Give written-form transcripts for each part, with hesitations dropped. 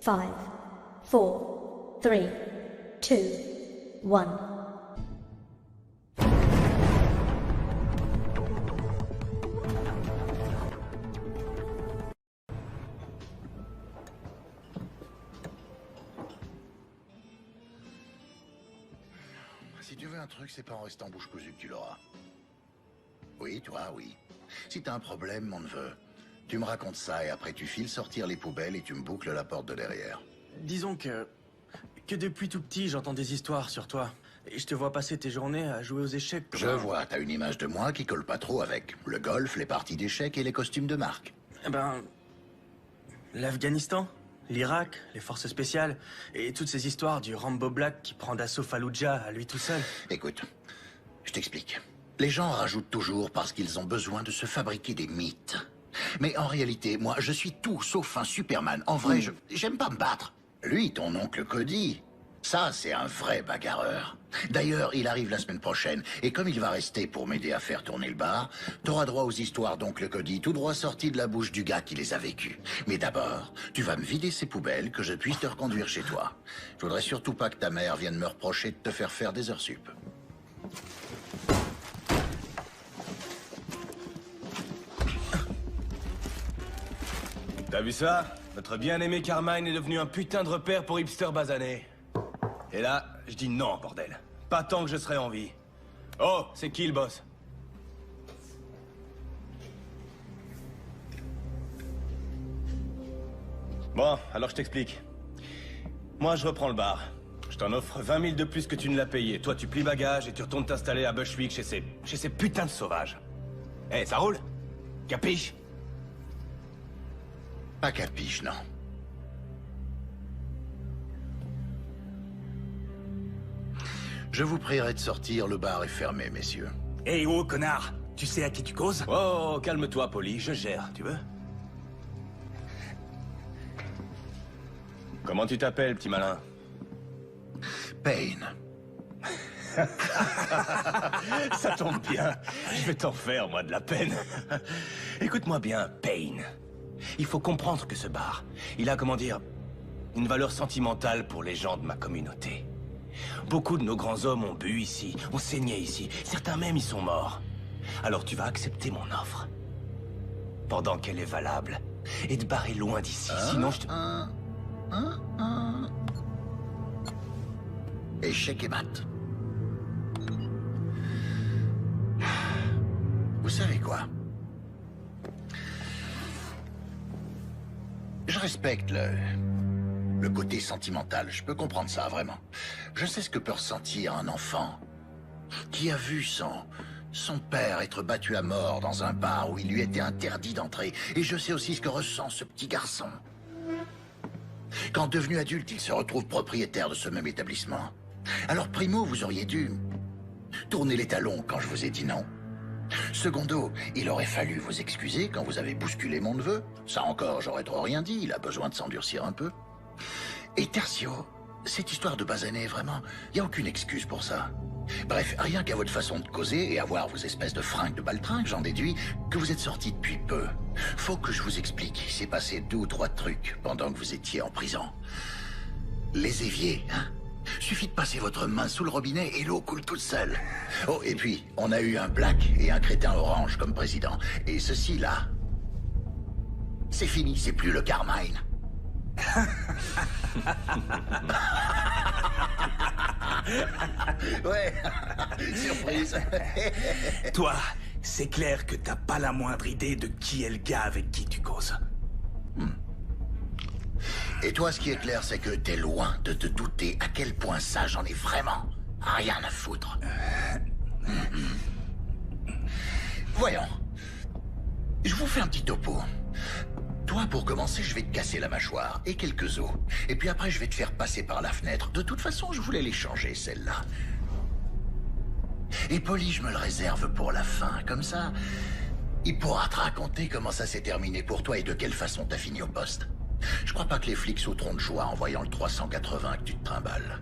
5, 4, 3, 2, 1. Si tu veux un truc, c'est pas en restant bouche cousue que tu l'auras. Oui, toi, oui. Si t'as un problème, mon neveu, tu me racontes ça et après tu files sortir les poubelles et tu me boucles la porte de derrière. Disons que depuis tout petit, j'entends des histoires sur toi. Et je te vois passer tes journées à jouer aux échecs. Je vois, t'as une image de moi qui colle pas trop avec le golf, les parties d'échecs et les costumes de marque. Eh ben... l'Afghanistan, l'Irak, les forces spéciales, et toutes ces histoires du Rambo Black qui prend d'assaut Fallujah à lui tout seul. Écoute, je t'explique. Les gens rajoutent toujours parce qu'ils ont besoin de se fabriquer des mythes. Mais en réalité, moi, je suis tout sauf un Superman. En vrai, j'aime pas me battre. Lui, ton oncle Cody, ça, c'est un vrai bagarreur. D'ailleurs, il arrive la semaine prochaine, et comme il va rester pour m'aider à faire tourner le bar, t'auras droit aux histoires d'oncle Cody, tout droit sorties de la bouche du gars qui les a vécues. Mais d'abord, tu vas me vider ces poubelles, que je puisse te reconduire chez toi. Je voudrais surtout pas que ta mère vienne me reprocher de te faire des heures sup. T'as vu ça? Notre bien-aimé Carmine est devenu un putain de repère pour hipster basané. Et là, je dis non, bordel. Pas tant que je serai en vie. Oh, c'est qui le boss? Bon, alors je t'explique. Moi, je reprends le bar. Je t'en offre 20 000 de plus que tu ne l'as payé. Toi, tu plies bagages et tu retournes t'installer à Bushwick chez ces putains de sauvages. Eh, ça roule? Capiche? Pas capiche, non. Je vous prierai de sortir, le bar est fermé, messieurs. Hé, oh, connard! Tu sais à qui tu causes? Oh, calme-toi, Polly, je gère, tu veux? Comment tu t'appelles, petit malin? Payne. Ça tombe bien. Je vais t'en faire, moi, de la peine. Écoute-moi bien, Payne. Il faut comprendre que ce bar, il a, comment dire, une valeur sentimentale pour les gens de ma communauté. Beaucoup de nos grands hommes ont bu ici, ont saigné ici. Certains même y sont morts. Alors tu vas accepter mon offre. Pendant qu'elle est valable. Et te barrer loin d'ici, sinon je te... Échec et mat. Vous savez quoi? Je respecte le côté sentimental. Je peux comprendre ça, vraiment. Je sais ce que peut ressentir un enfant qui a vu son père être battu à mort dans un bar où il lui était interdit d'entrer. Et je sais aussi ce que ressent ce petit garçon. Quand devenu adulte, il se retrouve propriétaire de ce même établissement. Alors, primo, vous auriez dû tourner les talons quand je vous ai dit non. Secondo, il aurait fallu vous excuser quand vous avez bousculé mon neveu. Ça encore, j'aurais trop rien dit, il a besoin de s'endurcir un peu. Et tertio, cette histoire de basané, vraiment, il n'y a aucune excuse pour ça. Bref, rien qu'à votre façon de causer et à voir vos espèces de fringues de baltringue, j'en déduis que vous êtes sortis depuis peu. Faut que je vous explique, il s'est passé 2 ou 3 trucs pendant que vous étiez en prison. Les éviers, hein? Suffit de passer votre main sous le robinet et l'eau coule toute seule. Oh, et puis, on a eu un black et un crétin orange comme président. Et ceci, là, c'est fini, c'est plus le Carmine. Ouais, surprise. Toi, c'est clair que t'as pas la moindre idée de qui est le gars avec qui tu causes. Et toi, ce qui est clair, c'est que t'es loin de te douter à quel point ça, j'en ai vraiment rien à foutre. Voyons. Je vous fais un petit topo. Toi, pour commencer, je vais te casser la mâchoire et quelques os. Et puis après, je vais te faire passer par la fenêtre. De toute façon, je voulais les changer, celle-là. Et Polly, je me le réserve pour la fin. Comme ça, il pourra te raconter comment ça s'est terminé pour toi et de quelle façon t'as fini au poste. Je crois pas que les flics sauteront de joie en voyant le 380 que tu te trimbales.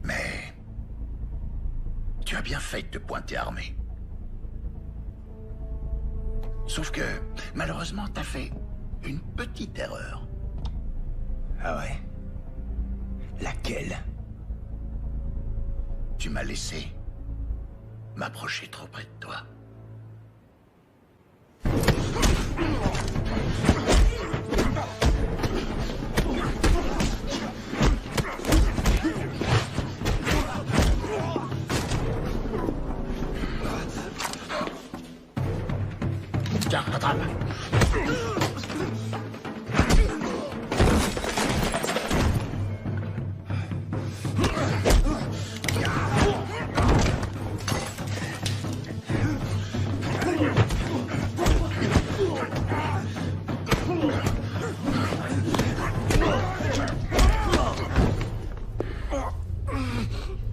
Mais... tu as bien fait de te pointer armé. Sauf que, malheureusement, t'as fait une petite erreur. Ah ouais? Laquelle? Tu m'as laissé m'approcher trop près de toi. Tiens, attrape.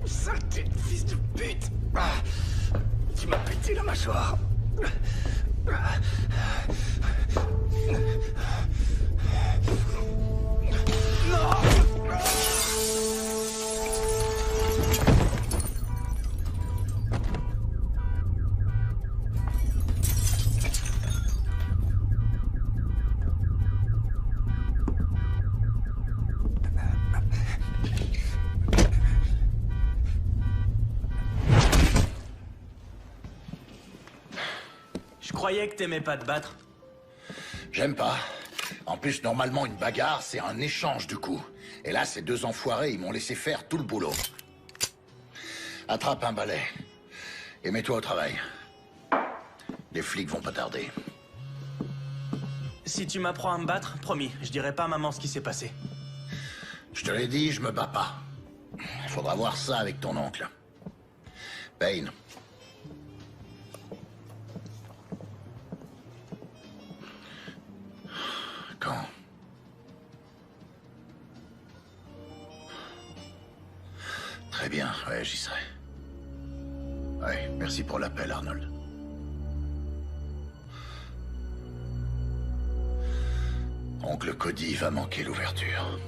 Saleté de fils de pute! Tu m'as pété la mâchoire. Je croyais que t'aimais pas te battre. J'aime pas. En plus, normalement, une bagarre, c'est un échange de coups. Et là, ces deux enfoirés, ils m'ont laissé faire tout le boulot. Attrape un balai. Et mets-toi au travail. Les flics vont pas tarder. Si tu m'apprends à me battre, promis, je dirai pas à maman ce qui s'est passé. Je te l'ai dit, je me bats pas. Il faudra voir ça avec ton oncle. Payne. Quand? Très bien, ouais, j'y serai. Ouais, merci pour l'appel, Arnold. Oncle Cody va manquer l'ouverture.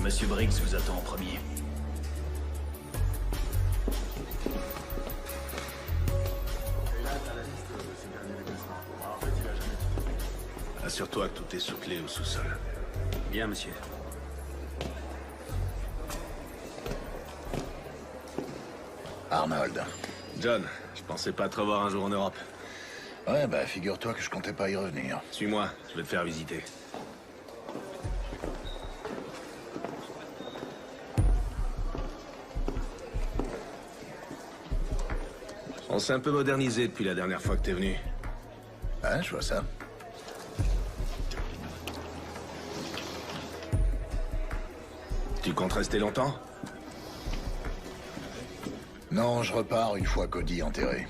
Monsieur Briggs vous attend en premier. Assure-toi que tout est sous clé au sous-sol. Bien, monsieur. Arnold. John, je pensais pas te revoir un jour en Europe. Ouais, bah figure-toi que je comptais pas y revenir. Suis-moi, je vais te faire visiter. On s'est un peu modernisé depuis la dernière fois que t'es venu. Ouais, je vois ça. Tu comptes rester longtemps? Non, je repars une fois Cody enterré.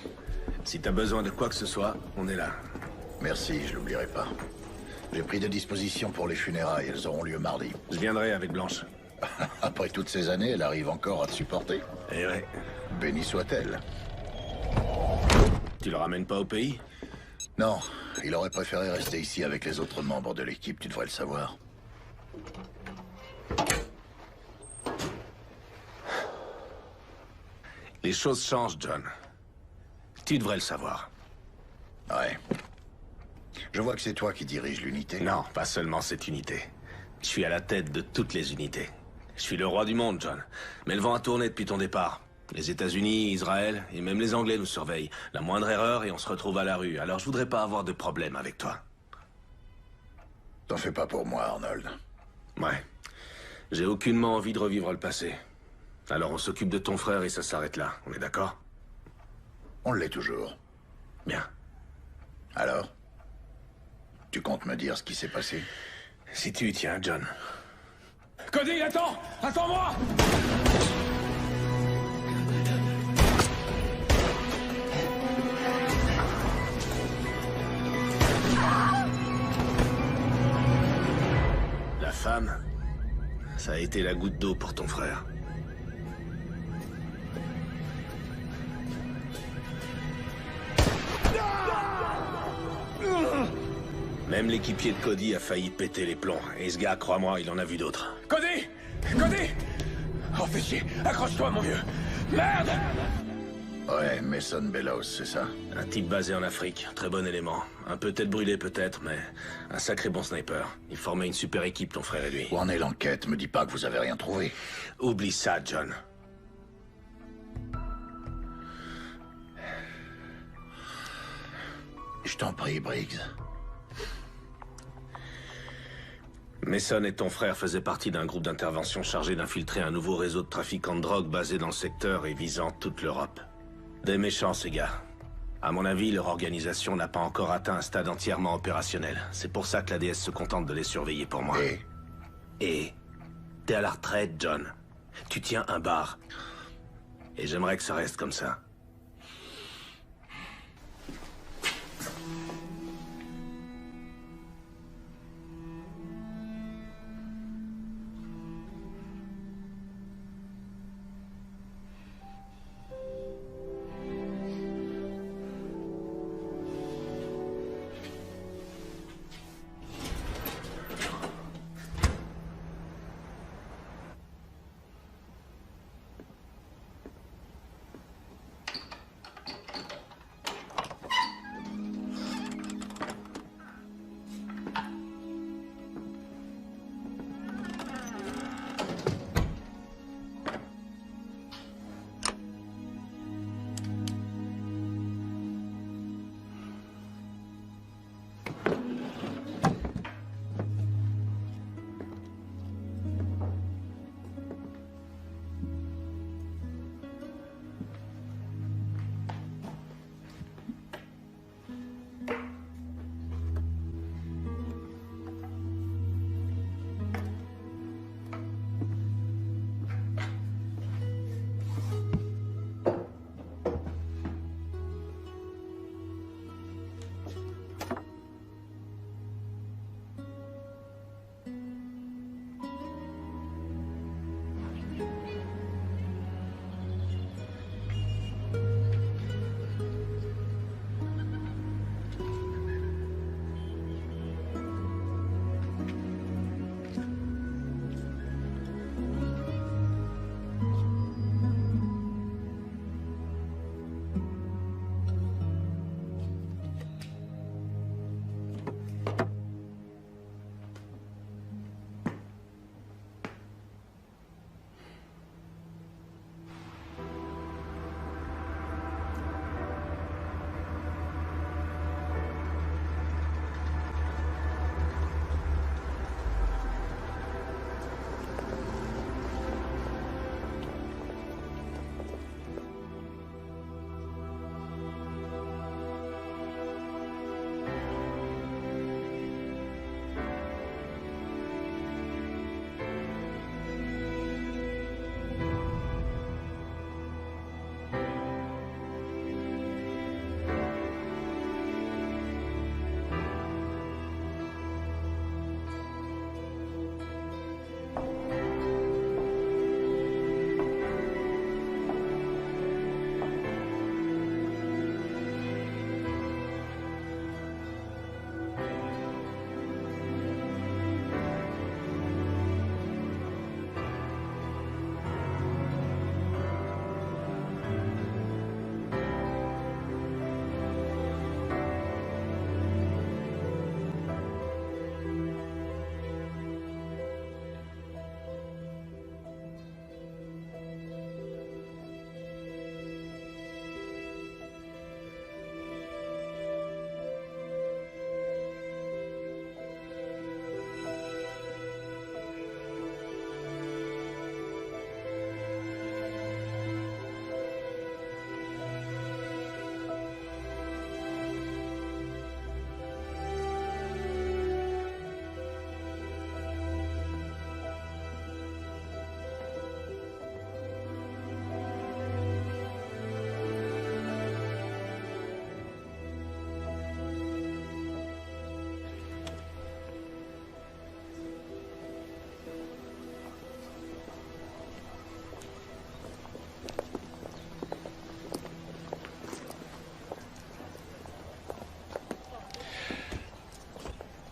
Si t'as besoin de quoi que ce soit, on est là. Merci, je l'oublierai pas. J'ai pris des dispositions pour les funérailles, elles auront lieu mardi. Je viendrai avec Blanche. Après toutes ces années, elle arrive encore à te supporter. Eh ouais. Béni soit-elle. Tu le ramènes pas au pays? Non, il aurait préféré rester ici avec les autres membres de l'équipe, tu devrais le savoir. Les choses changent, John. Tu devrais le savoir. Ouais. Je vois que c'est toi qui dirige l'unité. Non, pas seulement cette unité. Je suis à la tête de toutes les unités. Je suis le roi du monde, John. Mais le vent a tourné depuis ton départ. Les États-Unis, Israël et même les Anglais nous surveillent. La moindre erreur et on se retrouve à la rue. Alors je voudrais pas avoir de problème avec toi. T'en fais pas pour moi, Arnold. Ouais. J'ai aucunement envie de revivre le passé. Alors on s'occupe de ton frère et ça s'arrête là. On est d'accord? On l'est toujours. Bien. Alors? Tu comptes me dire ce qui s'est passé? Si tu y tiens, John. Cody, attends! Attends-moi! La femme, ça a été la goutte d'eau pour ton frère. Même l'équipier de Cody a failli péter les plombs. Et ce gars, crois-moi, il en a vu d'autres. Cody! Cody! Oh, fais chier! Accroche-toi, mon vieux! Merde! Ouais, Mason Bellows, c'est ça? Un type basé en Afrique, très bon élément. Un peu tête brûlée peut-être, mais un sacré bon sniper. Il formait une super équipe, ton frère et lui. Où en est l'enquête? Me dis pas que vous avez rien trouvé. Oublie ça, John. Je t'en prie, Briggs. Mason et ton frère faisaient partie d'un groupe d'intervention chargé d'infiltrer un nouveau réseau de trafiquants de drogue basé dans le secteur et visant toute l'Europe. Des méchants, ces gars. À mon avis, leur organisation n'a pas encore atteint un stade entièrement opérationnel. C'est pour ça que la DS se contente de les surveiller pour moi. Et t'es à la retraite, John. Tu tiens un bar. Et j'aimerais que ça reste comme ça.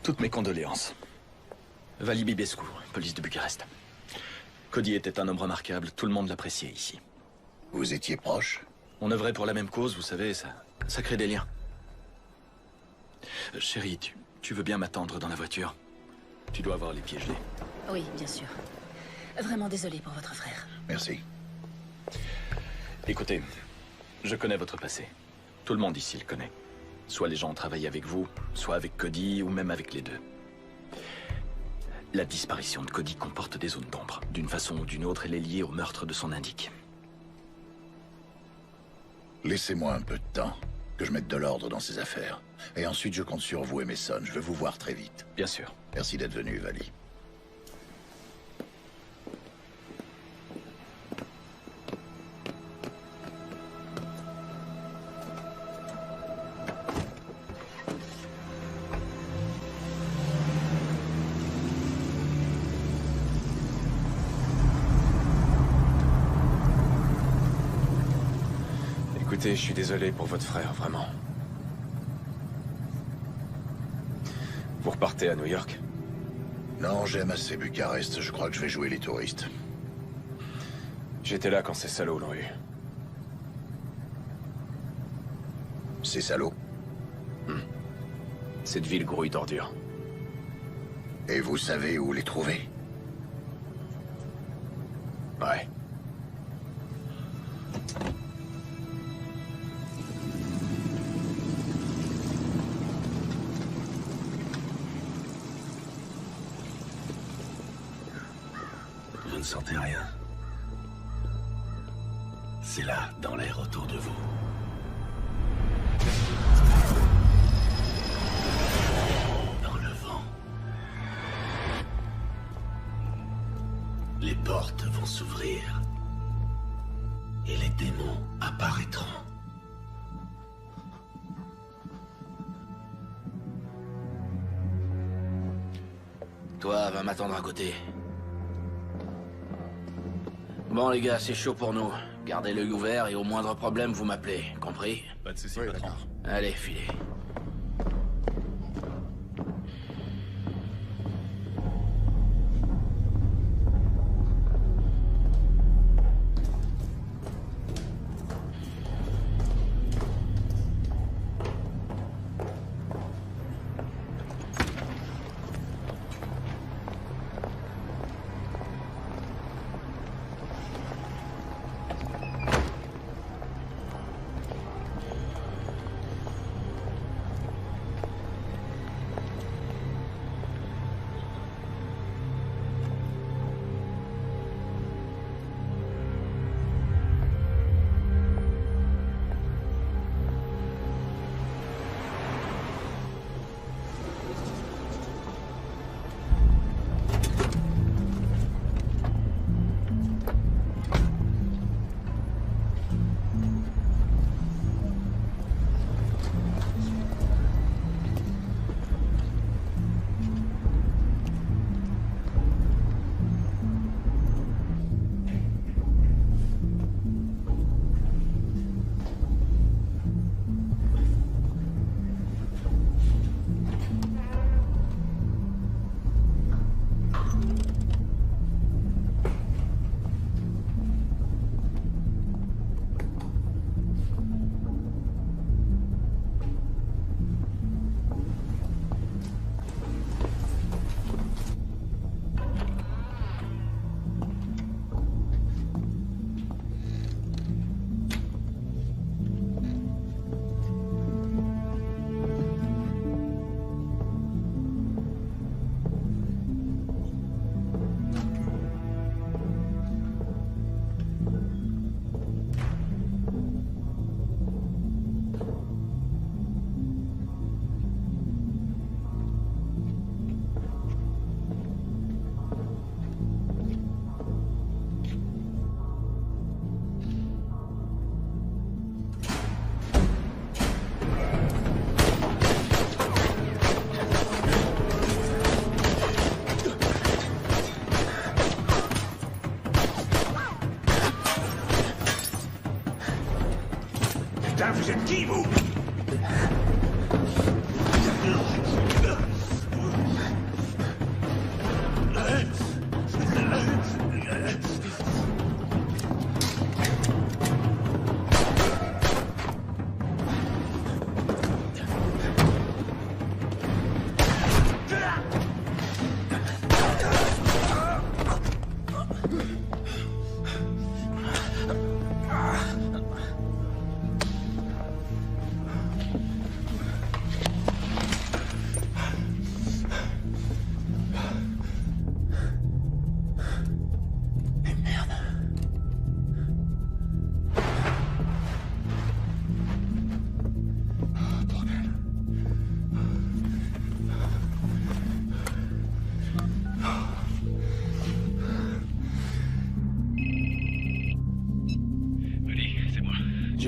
Toutes mes condoléances. Vali Bibescu, police de Bucarest. Cody était un homme remarquable, tout le monde l'appréciait ici. Vous étiez proche? On œuvrait pour la même cause, vous savez, ça crée des liens. Chérie, tu veux bien m'attendre dans la voiture? Tu dois avoir les pieds gelés. Oui, bien sûr. Vraiment désolé pour votre frère. Merci. Écoutez, je connais votre passé. Tout le monde ici le connaît. Soit les gens ont travaillé avec vous, soit avec Cody, ou même avec les deux. La disparition de Cody comporte des zones d'ombre. D'une façon ou d'une autre, elle est liée au meurtre de son indique. Laissez-moi un peu de temps, que je mette de l'ordre dans ces affaires. Et ensuite, je compte sur vous et Mason. Je veux vous voir très vite. Bien sûr. Merci d'être venu, Vali. Écoutez, je suis désolé pour votre frère, vraiment. Vous repartez à New York? Non, j'aime assez Bucarest. Je crois que je vais jouer les touristes. J'étais là quand ces salauds l'ont eu. Ces salauds. Cette ville grouille d'ordures. Et vous savez où les trouver? Ouais. Vous ne sentez rien. C'est là, dans l'air autour de vous. Dans le vent. Les portes vont s'ouvrir. Et les démons apparaîtront. Toi, va m'attendre à côté. Bon les gars, c'est chaud pour nous. Gardez l'œil ouvert et au moindre problème, vous m'appelez. Compris? Pas de soucis, patron. Allez, filez. Putain, vous êtes qui, vous?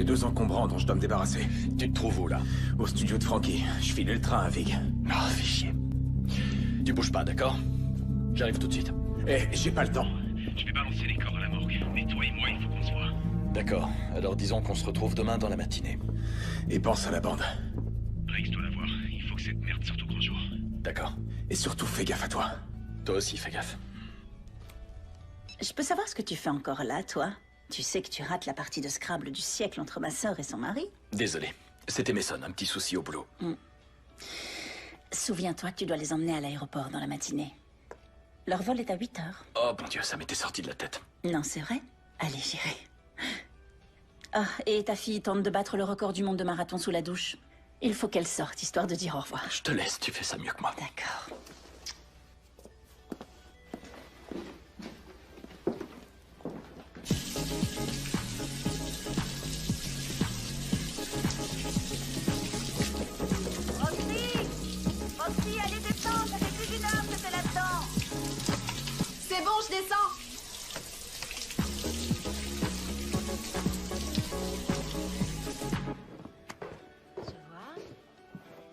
2 encombrants dont je dois me débarrasser. Tu te trouves où, là? Au studio de Frankie. Je filais le train à Vig. Ah, fais chier. Tu bouges pas, d'accord? J'arrive tout de suite. Eh, j'ai pas le temps. Je vais balancer les corps à la morgue. Mais toi et moi, il faut qu'on se voit. D'accord. Alors disons qu'on se retrouve demain dans la matinée. Et pense à la bande. Rex doit la voir. Il faut que cette merde sorte au grand jour. D'accord. Et surtout, fais gaffe à toi. Toi aussi, fais gaffe. Je peux savoir ce que tu fais encore là, toi? Tu sais que tu rates la partie de Scrabble du siècle entre ma sœur et son mari? Désolé. C'était Mason, un petit souci au boulot. Souviens-toi que tu dois les emmener à l'aéroport dans la matinée. Leur vol est à 8 heures. Oh mon Dieu, ça m'était sorti de la tête. Non, c'est vrai? Allez, j'irai. Ah, et ta fille tente de battre le record du monde de marathon sous la douche. Il faut qu'elle sorte, histoire de dire au revoir. Je te laisse, tu fais ça mieux que moi. D'accord. Roxy, allez descendre, ça fait plus d'une heure que t'es là-dedans. C'est bon, je descends. Je vois.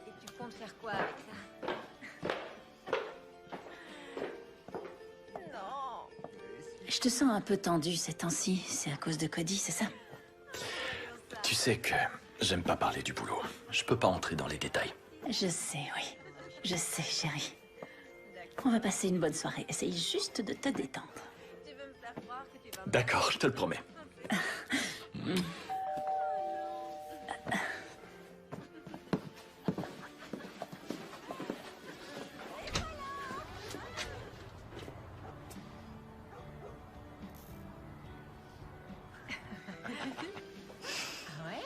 Et tu comptes faire quoi avec ça? Non. Je te sens un peu tendue ces temps-ci. C'est à cause de Cody, c'est ça? Tu sais que j'aime pas parler du boulot. Je peux pas entrer dans les détails. Je sais, oui. Je sais, chérie. On va passer une bonne soirée. Essaye juste de te détendre. Tu veux me faire croire que tu vas... D'accord, je te le promets. Ah ouais?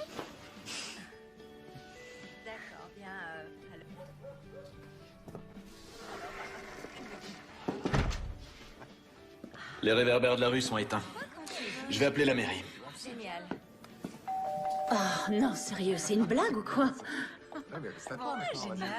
D'accord, bien, alors... Les réverbères de la rue sont éteints. Je vais appeler la mairie. Génial. Oh non, sérieux, c'est une blague ou quoi? Génial.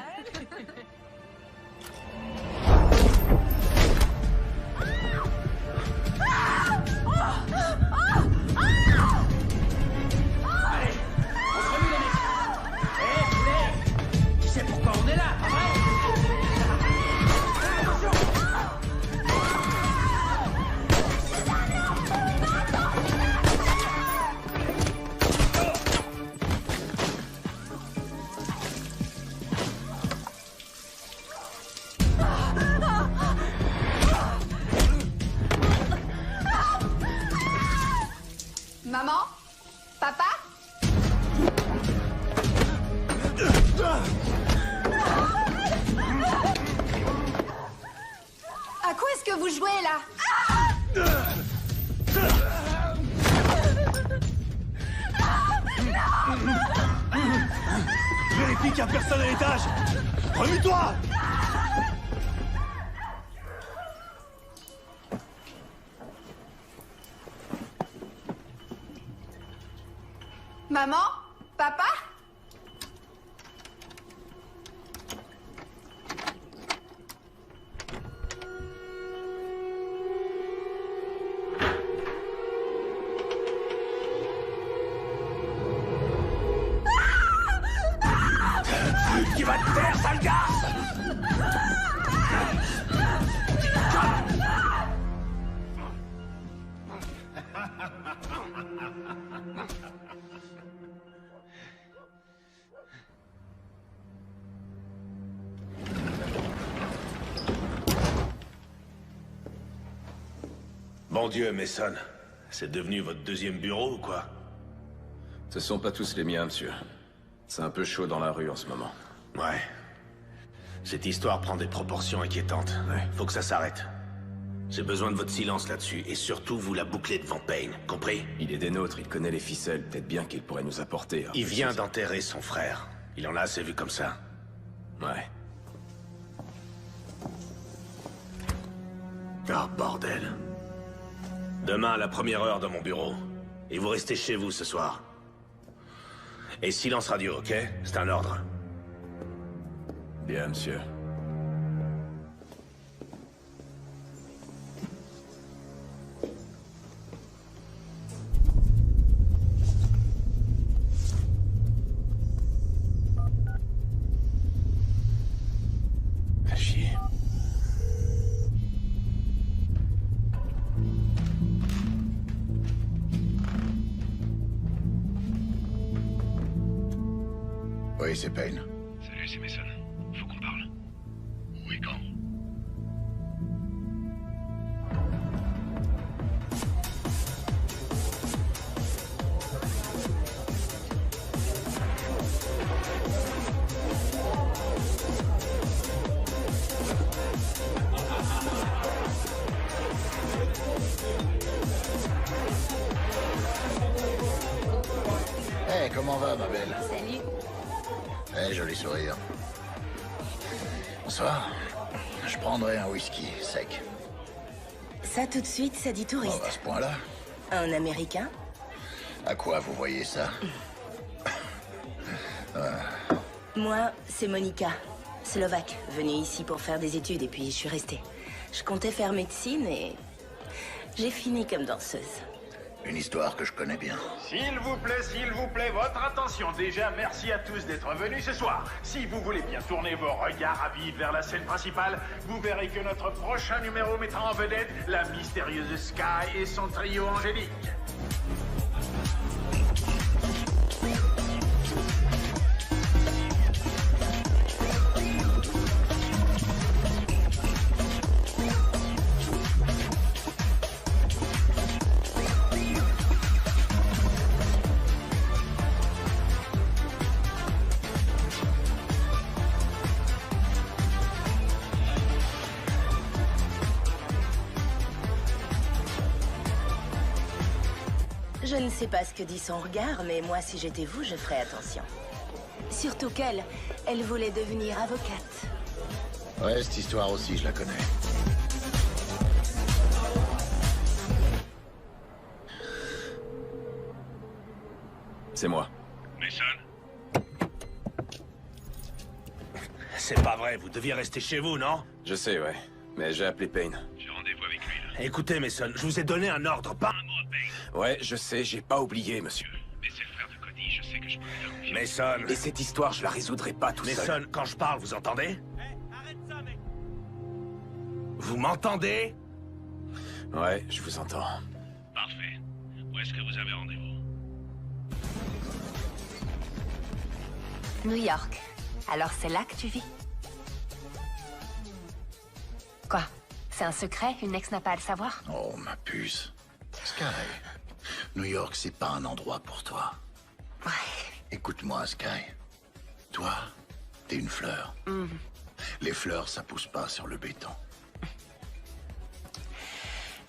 Tu sais pourquoi on est là, pas vrai? Maman? Papa? À quoi est-ce que vous jouez là? Vérifie qu'il n'y a personne à l'étage. Remue-toi. Maman? Papa? Qui va te faire, sale garce? Bon Dieu, Mason. C'est devenu votre deuxième bureau ou quoi? Ce sont pas tous les miens, monsieur. C'est un peu chaud dans la rue en ce moment. Ouais. Cette histoire prend des proportions inquiétantes. Faut que ça s'arrête. J'ai besoin de votre silence là-dessus, et surtout vous la bouclez devant Payne, compris? Il est des nôtres, il connaît les ficelles. Peut-être bien qu'il pourrait nous apporter. Il vient d'enterrer son frère. Il en a assez vu comme ça. Ouais. Ah, bordel. Demain, à la première heure dans mon bureau. Et vous restez chez vous ce soir. Et silence radio, ok? C'est un ordre. Bien, monsieur. Oui, c'est Payne. Salut, c'est Mason. Faut qu'on parle. Où et quand? Hey, comment va, ma belle? Salut. Eh, joli sourire. Bonsoir. Je prendrai un whisky sec. Ça tout de suite, ça dit Oh, touriste. à ce point-là? Un Américain? À quoi vous voyez ça? Moi, c'est Monica, slovaque, venue ici pour faire des études et puis je suis restée. Je comptais faire médecine et j'ai fini comme danseuse. Une histoire que je connais bien. S'il vous plaît, votre attention. Déjà, merci à tous d'être venus ce soir. Si vous voulez bien tourner vos regards avides vers la scène principale, vous verrez que notre prochain numéro mettra en vedette la mystérieuse Sky et son trio angélique. Je ne sais pas ce que dit son regard, mais moi, si j'étais vous, je ferais attention. Surtout qu'elle, elle voulait devenir avocate. Ouais, cette histoire aussi, je la connais. C'est moi. Mason? C'est pas vrai, vous deviez rester chez vous, non? Je sais, ouais. Mais j'ai appelé Payne. J'ai rendez-vous avec lui, là. Écoutez, Mason, je vous ai donné un ordre, pas un mot à Payne. Ouais, je sais, j'ai pas oublié, monsieur. Mais c'est le frère de Cody, je sais que je peux lui faire confiance. Mason! Et cette histoire, je la résoudrai pas tout seul. Mason, quand je parle, vous entendez? Arrête ça, mec! Vous m'entendez? Ouais, je vous entends. Parfait. Où est-ce que vous avez rendez-vous? New York. Alors c'est là que tu vis? Quoi? C'est un secret? Une ex n'a pas à le savoir? Oh, ma puce. Sky, New York, c'est pas un endroit pour toi. Ouais. Écoute-moi, Sky. Toi, t'es une fleur. Les fleurs, ça pousse pas sur le béton.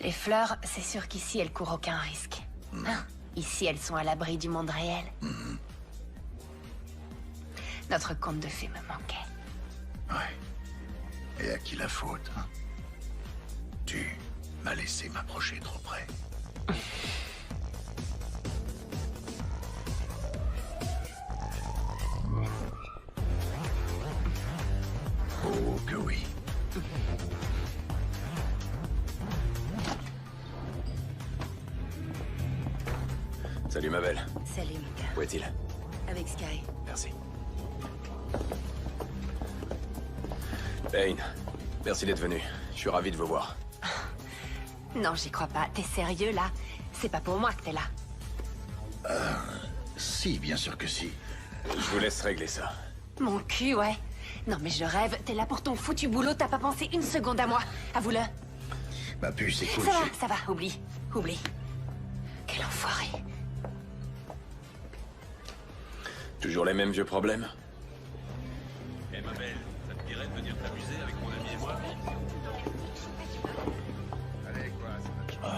Les fleurs, c'est sûr qu'ici, elles courent aucun risque. Hein? Ici, elles sont à l'abri du monde réel. Notre conte de fées me manquait. Ouais. Et à qui la faute, hein? Tu m'as laissé m'approcher trop près. Oh, que oui. Salut, ma belle. Salut, mon gars. Où est-il? Avec Sky. Merci. Payne, merci d'être venu. Je suis ravi de vous voir. Non, j'y crois pas. T'es sérieux, là? C'est pas pour moi que t'es là. Si, bien sûr que si. Je vous laisse régler ça. Mon cul, ouais. Non, mais je rêve. T'es là pour ton foutu boulot. T'as pas pensé une seconde à moi. Avoue-le. Ma puce, c'est cool. Ça va. Oublie. Oublie. Quel enfoiré. Toujours les mêmes vieux problèmes? Eh, ma belle, ça te dirait de venir t'amuser avec mon ami et moi? Allez, quoi, c'est notre chance.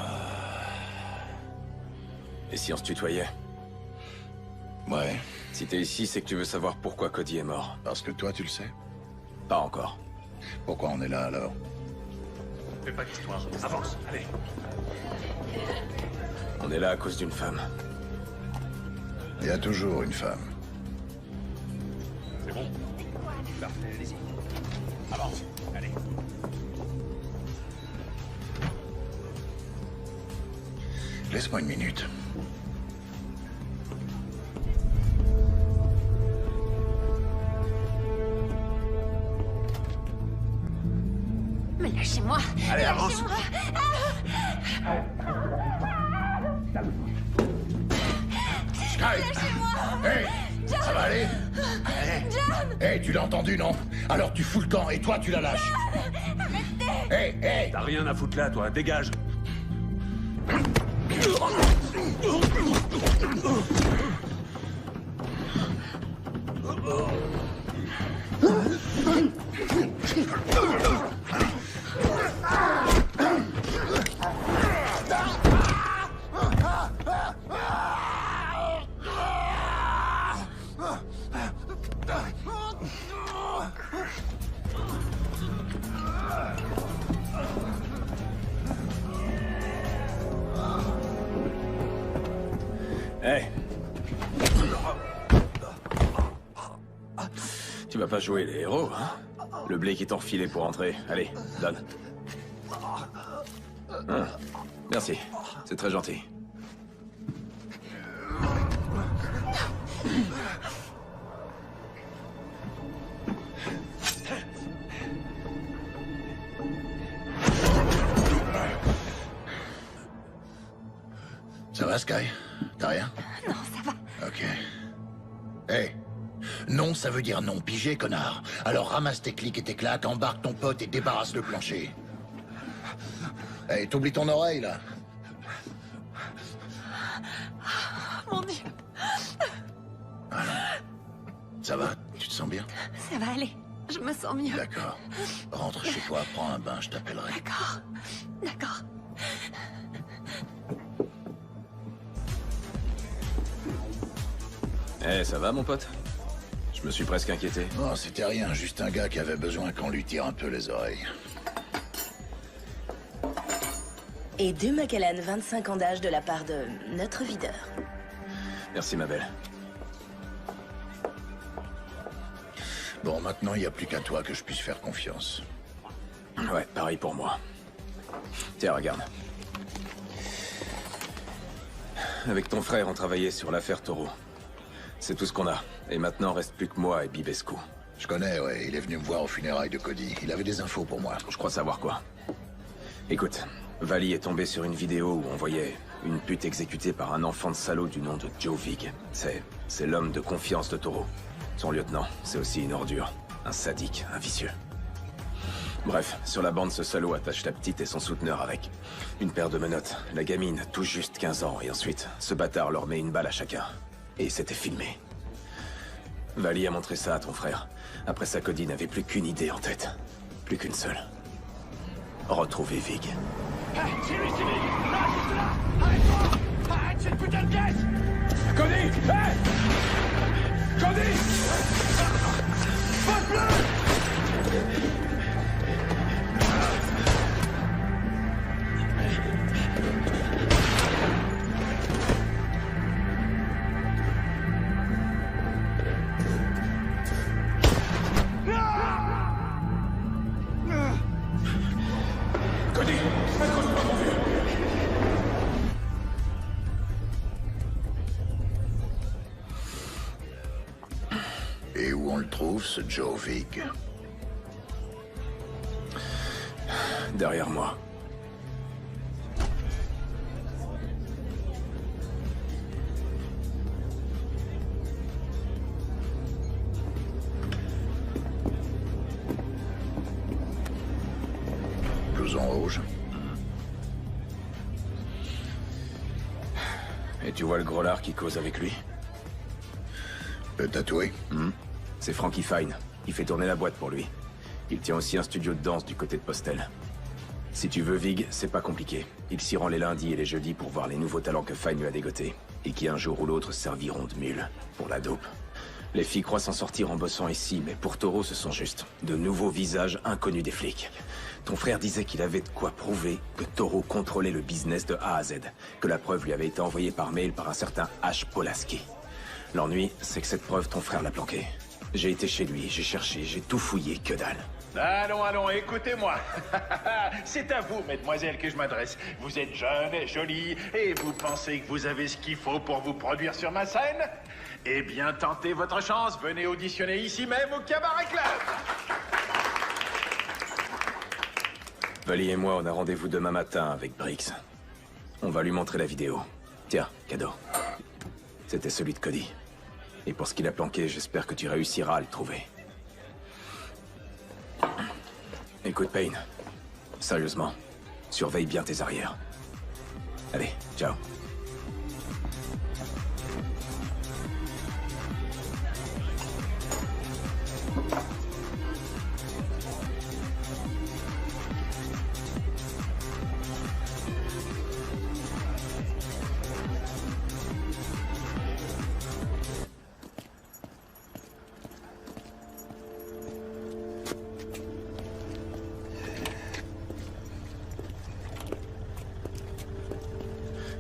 Et si on se tutoyait? Ouais, Si t'es ici, c'est que tu veux savoir pourquoi Cody est mort. parce que toi, tu le sais. Pas encore. Pourquoi on est là, alors? Fais pas d'histoire. Avance, allez. On est là à cause d'une femme. Il y a toujours une femme. C'est bon? Parfait, allez-y. Avance, allez. Laisse-moi une minute. Mais lâchez-moi. Allez, avance. Sky! Hey! Ça va aller? Allez, Hey, tu l'as entendu, non? Alors tu fous le camp et toi tu la lâches. Arrêtez! Hey, hey! T'as rien à foutre là, toi, dégage. Hey. Tu vas pas jouer les héros, hein? Le blé qui t'ont refilé pour entrer. Allez, donne. Merci, c'est très gentil. Ça va, Sky? T'as rien? Non, ça va. Ok. Hey. Non, ça veut dire non, pigé, connard. Alors ramasse tes clics et tes claques, embarque ton pote et débarrasse le plancher. Hey, t'oublies ton oreille, là? Mon Dieu. Alors, ça va? Tu te sens bien? Ça va aller. Je me sens mieux. D'accord. Rentre chez toi, prends un bain, je t'appellerai. D'accord. D'accord. Eh, ça va, mon pote? Je me suis presque inquiété. Non, c'était rien, juste un gars qui avait besoin qu'on lui tire un peu les oreilles. Et 2 Macallan, 25 ans d'âge de la part de notre videur. Merci, ma belle. Bon, maintenant, il n'y a plus qu'à toi que je puisse faire confiance. Ouais, pareil pour moi. Tiens, regarde. Avec ton frère, on travaillait sur l'affaire Taureau. C'est tout ce qu'on a. Et maintenant, reste plus que moi et Bibescu. Je connais, ouais. Il est venu me voir aux funérailles de Cody. Il avait des infos pour moi. Je crois savoir quoi. Écoute, Vali est tombé sur une vidéo où on voyait une pute exécutée par un enfant de salaud du nom de Joe Vig. C'est l'homme de confiance de Taureau. Son lieutenant, c'est aussi une ordure. Un sadique, un vicieux. Bref, sur la bande, ce salaud attache la petite et son souteneur avec une paire de menottes. La gamine, tout juste 15 ans. Et ensuite, ce bâtard leur met une balle à chacun. Et c'était filmé. Vali a montré ça à ton frère. Après ça, Cody n'avait plus qu'une idée en tête. Plus qu'une seule. Retrouver Vig. Hey, c'est lui, c'est Vig! Là, juste là! Arrête-toi! Arrête cette putain de pièce! Cody! Hey! Cody! Vote bleu! Et où on le trouve, ce Joe Vig? Derrière moi. Blouson rouge. Et tu vois le gros lard qui cause avec lui? Le tatoué? C'est Frankie Fine. Il fait tourner la boîte pour lui. Il tient aussi un studio de danse du côté de Postel. Si tu veux Vig, c'est pas compliqué. Il s'y rend les lundis et les jeudis pour voir les nouveaux talents que Fine lui a dégotés. Et qui un jour ou l'autre serviront de mule pour la dope. Les filles croient s'en sortir en bossant ici, mais pour Taureau, ce sont juste de nouveaux visages inconnus des flics. Ton frère disait qu'il avait de quoi prouver que Taureau contrôlait le business de A à Z. Que la preuve lui avait été envoyée par mail par un certain H. Polaski. L'ennui, c'est que cette preuve, ton frère l'a planquée. J'ai été chez lui, j'ai cherché, j'ai tout fouillé, que dalle. Allons, allons, écoutez-moi. C'est à vous, mesdemoiselles, que je m'adresse. Vous êtes jeune, jolie, et vous pensez que vous avez ce qu'il faut pour vous produire sur ma scène? Eh bien, tentez votre chance. Venez auditionner ici même au Cabaret Club. Vali et moi, on a rendez-vous demain matin avec Briggs. On va lui montrer la vidéo. Tiens, cadeau. C'était celui de Cody. Et pour ce qu'il a planqué, j'espère que tu réussiras à le trouver. Écoute, Payne. Sérieusement, surveille bien tes arrières. Allez, ciao.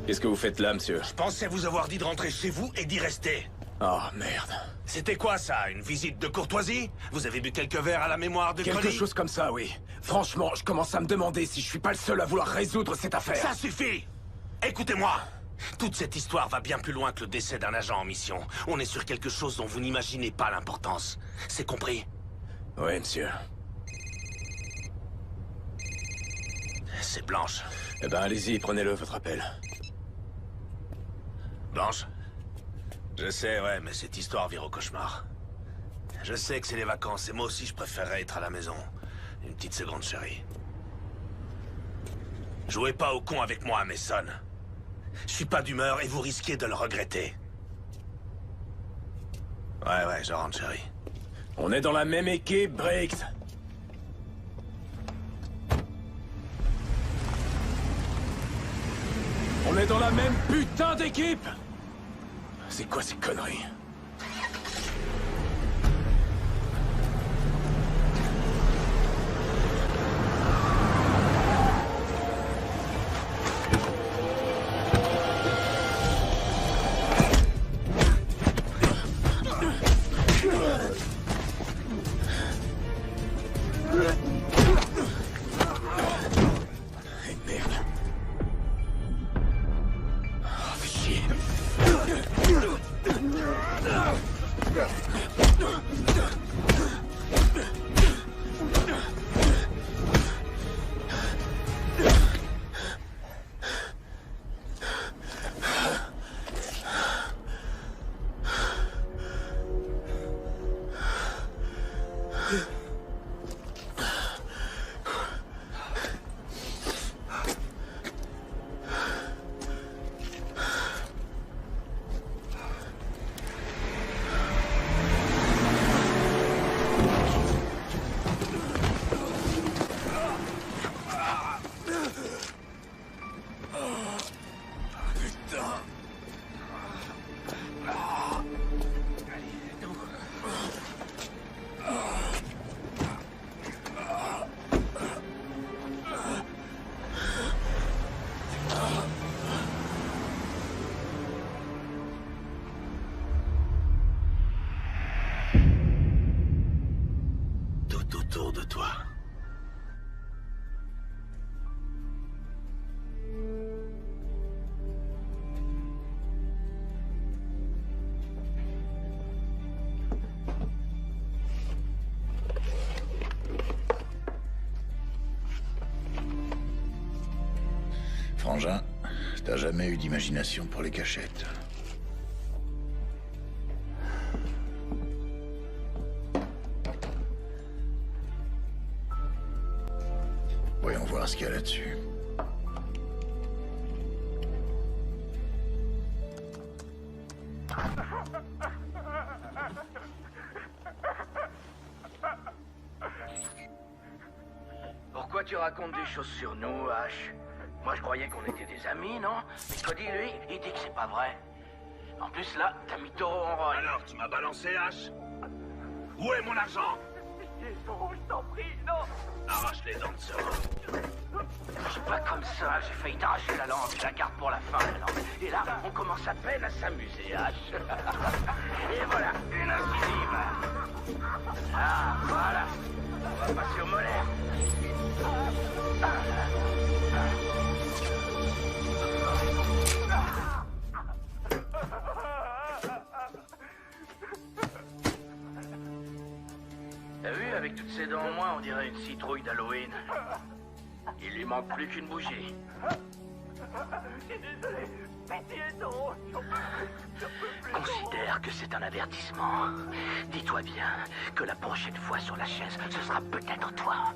Qu'est-ce que vous faites là, monsieur? Je pensais vous avoir dit de rentrer chez vous et d'y rester. Oh, merde. C'était quoi, ça? Une visite de courtoisie? Vous avez bu quelques verres à la mémoire de Quelque Collie? chose comme ça, oui. Franchement, je commence à me demander si je suis pas le seul à vouloir résoudre cette affaire. Ça suffit! Écoutez-moi! Toute cette histoire va bien plus loin que le décès d'un agent en mission. On est sur quelque chose dont vous n'imaginez pas l'importance. C'est compris? Oui, monsieur. C'est Blanche. Eh ben, allez-y, prenez-le, votre appel. Blanche? Je sais, ouais, mais cette histoire vire au cauchemar. Je sais que c'est les vacances, et moi aussi je préférerais être à la maison. Une petite seconde, chérie. Jouez pas au con avec moi, Mason. Je suis pas d'humeur et vous risquez de le regretter. Ouais, je rentre, chérie. On est dans la même équipe, Briggs. On est dans la même putain d'équipe! C'est quoi ces conneries? Autour de toi. Frangin, t'as jamais eu d'imagination pour les cachettes. Voyons voir ce qu'il y a là-dessus. Pourquoi tu racontes des choses sur nous, Ash? Moi, je croyais qu'on était des amis, non? Mais Cody, lui, il dit que c'est pas vrai. En plus, là, t'as mis taureau en rogne. Alors, tu m'as balancé, Ash? Où est mon argent? Je t'en prie, non! Arrache les dents de ce Je suis pas comme ça, j'ai failli t'arracher la langue, je la garde pour la fin, maintenant. Et là, on commence à peine à s'amuser, Ash. Et voilà, une incisive. Ah, voilà. On va passer au molaire. T'as vu, avec toutes ces dents en moins, on dirait une citrouille d'Halloween. Il lui manque plus qu'une bougie. Je suis désolé. Pitié, Taureau. Considère que c'est un avertissement. Dis-toi bien que la prochaine fois sur la chaise, ce sera peut-être toi.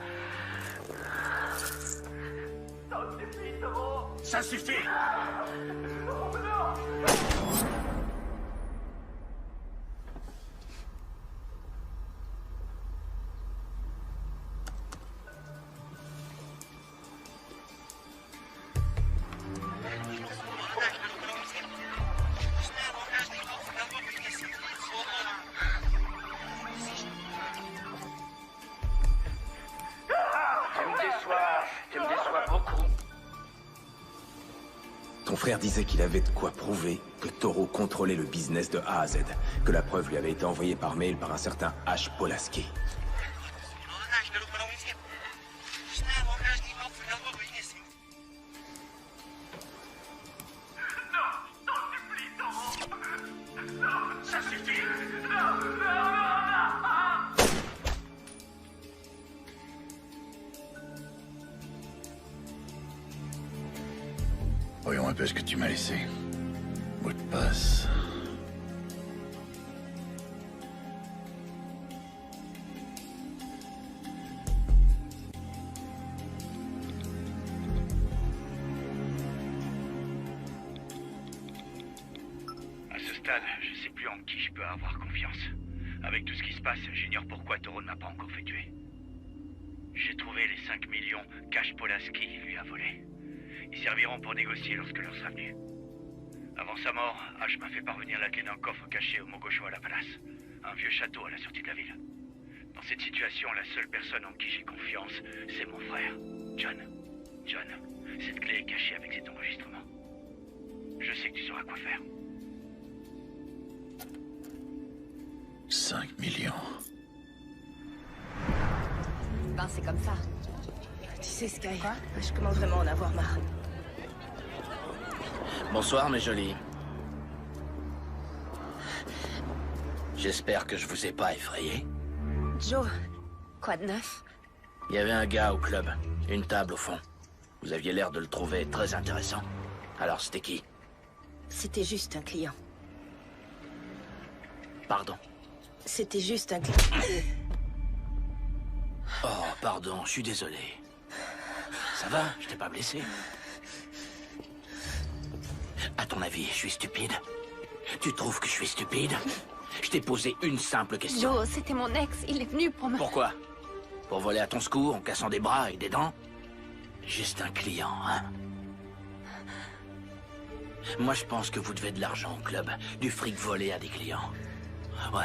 Ça suffit, Toro. Ça suffit. Oh non. Tu me déçois beaucoup. Ton frère disait qu'il avait de quoi prouver que Toro contrôlait le business de A à Z, que la preuve lui avait été envoyée par mail par un certain H. Polaski. Ça suffit. Non, non, non. Voyons un peu ce que tu m'as laissé. Mot de passe. À ce stade, je sais plus en qui je peux avoir confiance. Avec tout ce qui se passe, j'ignore pourquoi Toro ne m'a pas encore fait tuer. J'ai trouvé les 5 millions qu'H. Polaski lui a volés. Ils serviront pour négocier lorsque l'heure sera venue. Avant sa mort, H m'a fait parvenir la clé d'un coffre caché au Mogosho à la Palace, un vieux château à la sortie de la ville. Dans cette situation, la seule personne en qui j'ai confiance, c'est mon frère, John. John, cette clé est cachée avec cet enregistrement. Je sais que tu sauras quoi faire. 5 millions. Ben, c'est comme ça. Tu sais, Sky, je commence vraiment à en avoir marre. Bonsoir, mes jolis. J'espère que je vous ai pas effrayé. Joe, quoi de neuf? Il y avait un gars au club, une table au fond. Vous aviez l'air de le trouver très intéressant. Alors, c'était qui? C'était juste un client. Pardon. C'était juste un client. Oh, pardon, je suis désolé. Ça va? Je t'ai pas blessé? À ton avis, je suis stupide? Tu trouves que je suis stupide? Je t'ai posé une simple question. Joe, c'était mon ex. Il est venu pour me... Pourquoi? Pour voler à ton secours en cassant des bras et des dents? Juste un client, hein? Moi, je pense que vous devez de l'argent au club. Du fric volé à des clients. Ouais.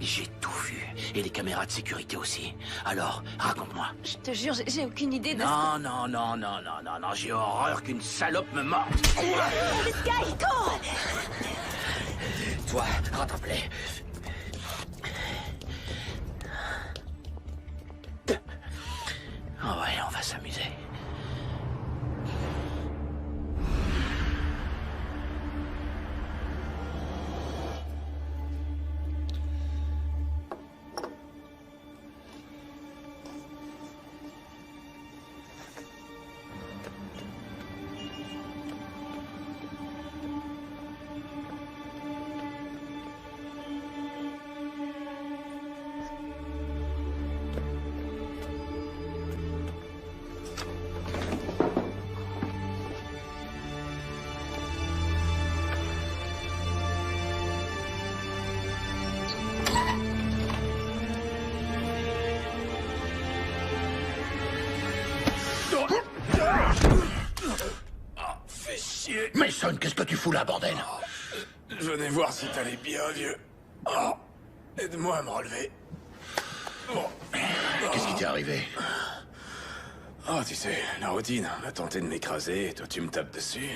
J'ai tout vu. Et les caméras de sécurité aussi. Alors, raconte-moi. Je te jure, j'ai aucune idée de Non, non, non, non, non, non, non. J'ai horreur qu'une salope me morde. Sky, cours! Toi, rattrape-les. Oh ouais, on va s'amuser. Mason, qu'est-ce que tu fous là, bordel? Je venais voir si t'allais bien, vieux. Oh, aide-moi à me relever. Bon. Qu'est-ce qui t'est arrivé? Oh, tu sais, la routine. On a tenté de m'écraser et toi tu me tapes dessus.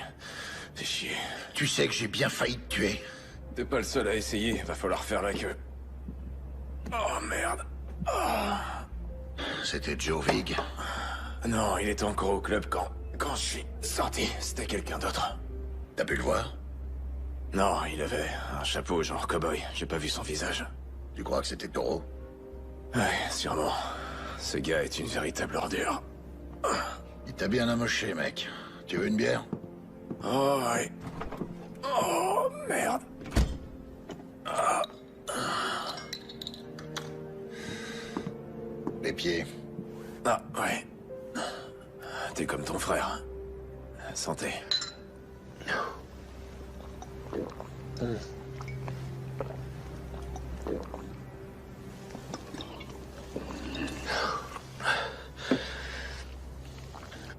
Fais chier. Tu sais que j'ai bien failli te tuer. T'es pas le seul à essayer, va falloir faire la queue. Oh, merde. Oh. C'était Joe Vig. Non, il était encore au club quand je suis sorti. C'était quelqu'un d'autre. T'as pu le voir? Non, il avait un chapeau genre cow-boy. J'ai pas vu son visage. Tu crois que c'était Toro? Ouais, sûrement. Ce gars est une véritable ordure. Il t'a bien amoché, mec. Tu veux une bière? Oh, ouais. Oh, merde. Les pieds. Ah, ouais. T'es comme ton frère. Santé.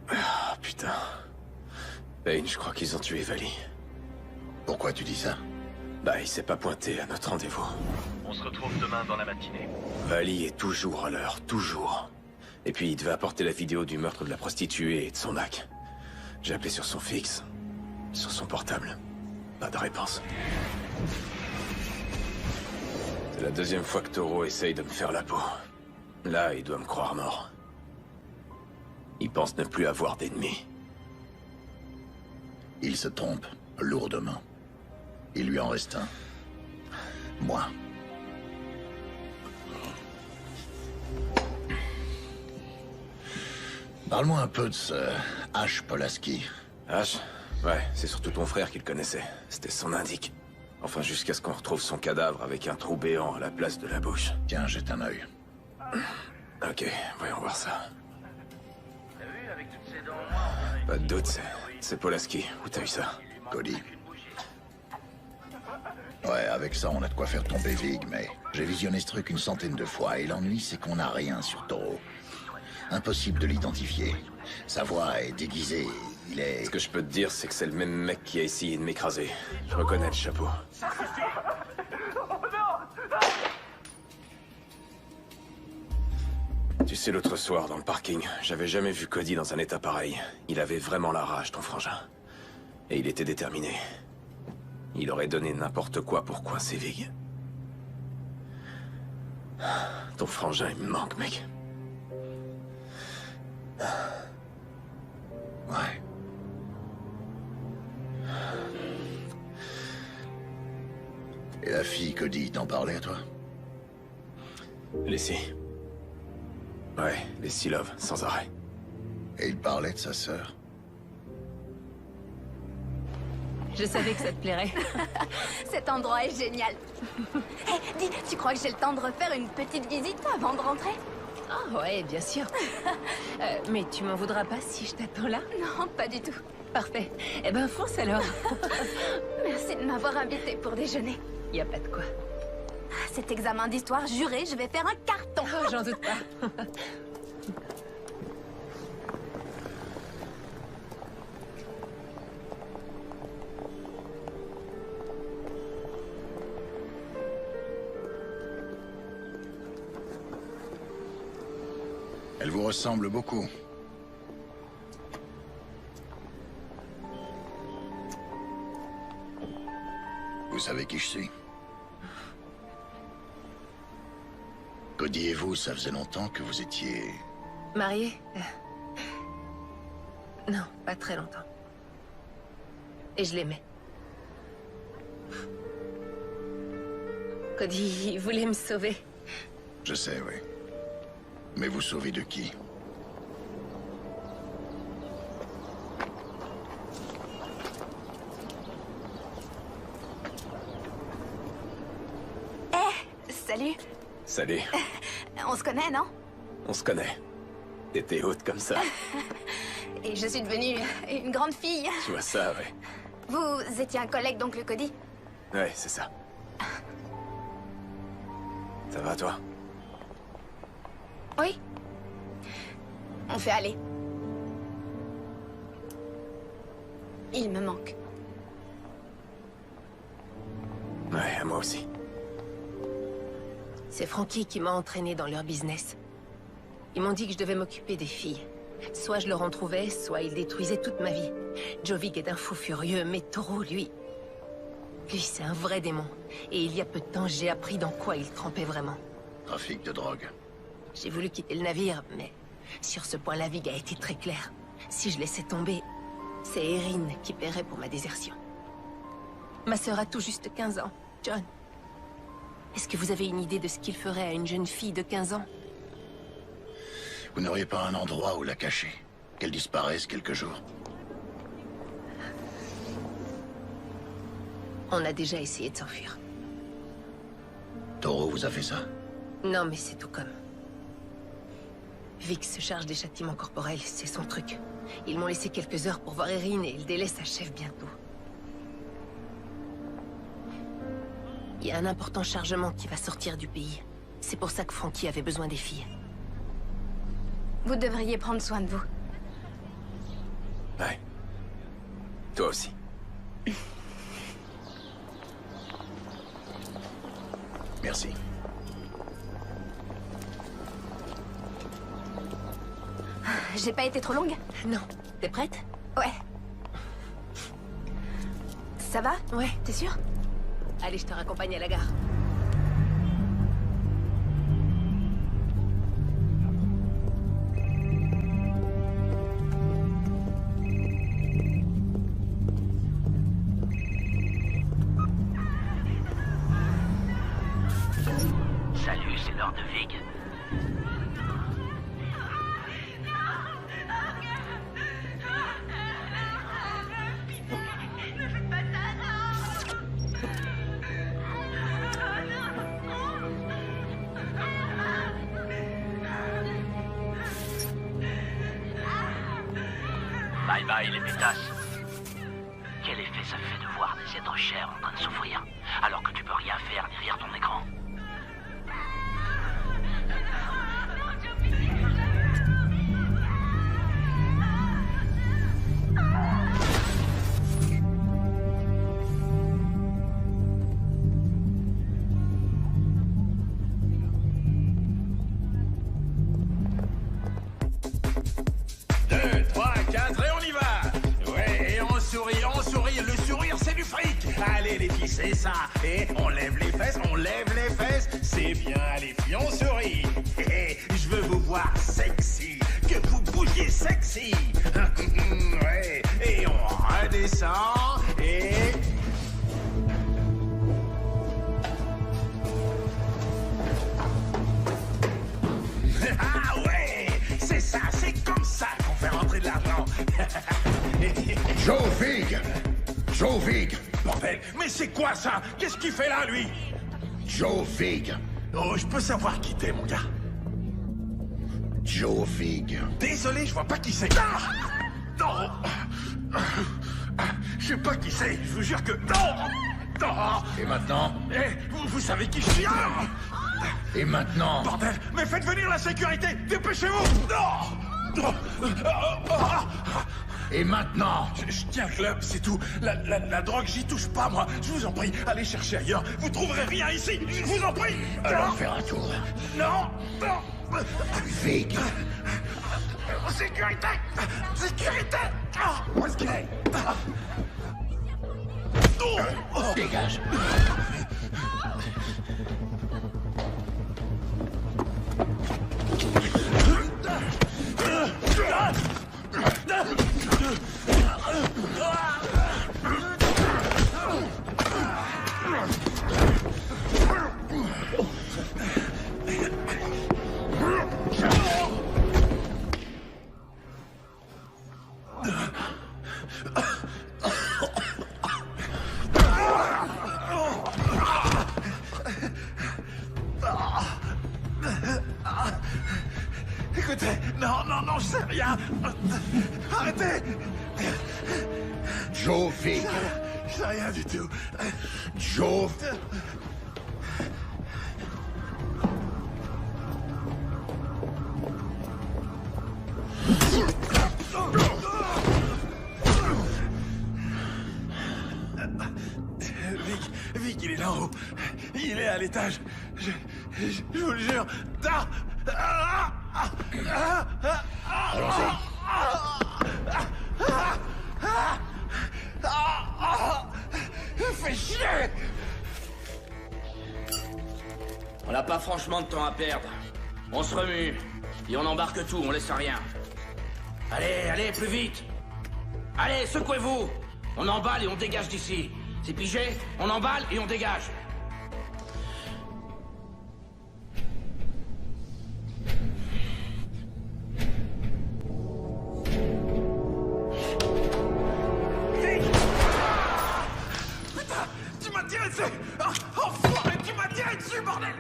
Ah, putain. Payne, je crois qu'ils ont tué Vali. Pourquoi tu dis ça? Bah, il s'est pas pointé à notre rendez-vous. On se retrouve demain dans la matinée. Vali est toujours à l'heure, toujours. Et puis il devait apporter la vidéo du meurtre de la prostituée et de son hack. J'ai appelé sur son fixe, sur son portable. Pas de réponse. C'est la deuxième fois que Toro essaye de me faire la peau. Là, il doit me croire mort. Il pense ne plus avoir d'ennemis. Il se trompe, lourdement. Il lui en reste un. Moi. Parle-moi un peu de ce H. Polaski. H? Ouais, c'est surtout ton frère qui le connaissait. C'était son indique. Enfin, jusqu'à ce qu'on retrouve son cadavre avec un trou béant à la place de la bouche. Tiens, jette un œil. Ok, voyons voir ça. T'as vu, avec toutes ces dents en moins, on dirait Pas de doute, c'est Polaski. Où t'as eu ça? Cody. Ouais, avec ça, on a de quoi faire tomber Vig, mais j'ai visionné ce truc une centaine de fois, et l'ennui, c'est qu'on n'a rien sur Toro. Impossible de l'identifier. Sa voix est déguisée, il est... Ce que je peux te dire, c'est que c'est le même mec qui a essayé de m'écraser. Je reconnais le chapeau. Tu sais, l'autre soir, dans le parking, j'avais jamais vu Cody dans un état pareil. Il avait vraiment la rage, ton frangin. Et il était déterminé. Il aurait donné n'importe quoi pour coincer Vig. Ton frangin, il me manque, mec. Ouais. Et la fille Cody, t'en parlait à toi? Lessie. Ouais, Lessie Love, sans arrêt. Et il parlait de sa sœur. Je savais que ça te plairait. Cet endroit est génial. Hé, dis, tu crois que j'ai le temps de refaire une petite visite avant de rentrer? Ah ouais, bien sûr. Mais tu m'en voudras pas si je t'attends là? Non, pas du tout. Parfait. Eh ben, fonce alors. Merci de m'avoir invité pour déjeuner. Y a pas de quoi. Cet examen d'histoire, juré, je vais faire un carton. Oh, j'en doute pas. Elle vous ressemble beaucoup. Vous savez qui je suis? Cody et vous, ça faisait longtemps que vous étiez... Mariée? Non, pas très longtemps. Et je l'aimais. Cody, il voulait me sauver. Je sais, oui. Mais vous sauvez de qui? Salut. Salut. On se connaît, non? On se connaît. T'étais haute comme ça. Et je suis devenue une grande fille. Tu vois ça, ouais. Vous étiez un collègue d'oncle Cody? Ouais, c'est ça. Ça va, toi? Oui. On fait aller. Il me manque. Ouais, à moi aussi. C'est Frankie qui m'a entraîné dans leur business. Ils m'ont dit que je devais m'occuper des filles. Soit je leur en trouvais, soit ils détruisaient toute ma vie. Jovic est un fou furieux, mais Toro, lui... Lui, c'est un vrai démon. Et il y a peu de temps, j'ai appris dans quoi il trempait vraiment. Trafic de drogue. J'ai voulu quitter le navire, mais... Sur ce point, la Vig a été très claire. Si je laissais tomber, c'est Erin qui paierait pour ma désertion. Ma sœur a tout juste 15 ans. John. Est-ce que vous avez une idée de ce qu'il ferait à une jeune fille de 15 ans? Vous n'auriez pas un endroit où la cacher? Qu'elle disparaisse quelques jours? On a déjà essayé de s'enfuir. Toro vous a fait ça? Non, mais c'est tout comme. Vic se charge des châtiments corporels, c'est son truc. Ils m'ont laissé quelques heures pour voir Erin et le délai s'achève bientôt. Il y a un important chargement qui va sortir du pays. C'est pour ça que Frankie avait besoin des filles. Vous devriez prendre soin de vous. Ouais. Toi aussi. Merci. J'ai pas été trop longue? Non. T'es prête? Ouais. Ça va? Ouais. T'es sûre? Allez, je te raccompagne à la gare. Salut, c'est l'heure de Vig. Bye bye les pétasses. Quel effet ça fait de voir des êtres chers en train de souffrir, alors que tu peux rien faire derrière ton écran? Allez les filles, c'est ça. Et on lève les fesses, c'est bien les filles, on sourit. Je veux vous voir sexy, que vous bougiez sexy. Ouais. Et on redescend, et... Ah ouais, c'est ça, c'est comme ça qu'on fait rentrer de l'argent. Joe Vig. Bordel, mais c'est quoi ça? Qu'est-ce qu'il fait là, lui? Joe Vig. Oh, je peux savoir qui t'es, mon gars? Joe Vig. Désolé, je vois pas qui c'est. Ah non. Je sais pas qui c'est, je vous jure que... Non. Et maintenant? Vous savez qui je suis? Et maintenant? Bordel, mais faites venir la sécurité! Dépêchez-vous! Non. Et maintenant? Je tiens le club, c'est tout. La drogue, j'y touche pas, moi. Je vous en prie, allez chercher ailleurs. Vous trouverez rien ici. Je vous en prie. Allons faire un tour. Non. Vig. Sécurité. Où est-ce qu'il est? Dégage. Écoutez, non, je sais rien. Arrêtez. Joe Vig. Je sais rien du tout. Joe. Vic, il est là-haut. Il est à l'étage. Je vous le jure. Fais chier. On n'a pas franchement de temps à perdre. On se remue. Et on embarque tout, on laisse rien. Allez, plus vite. Allez, secouez-vous. On emballe et on dégage d'ici. C'est pigé? On emballe et on dégage. Putain, tu m'as tiré dessus. Enfoiré, tu m'as tiré dessus, bordel.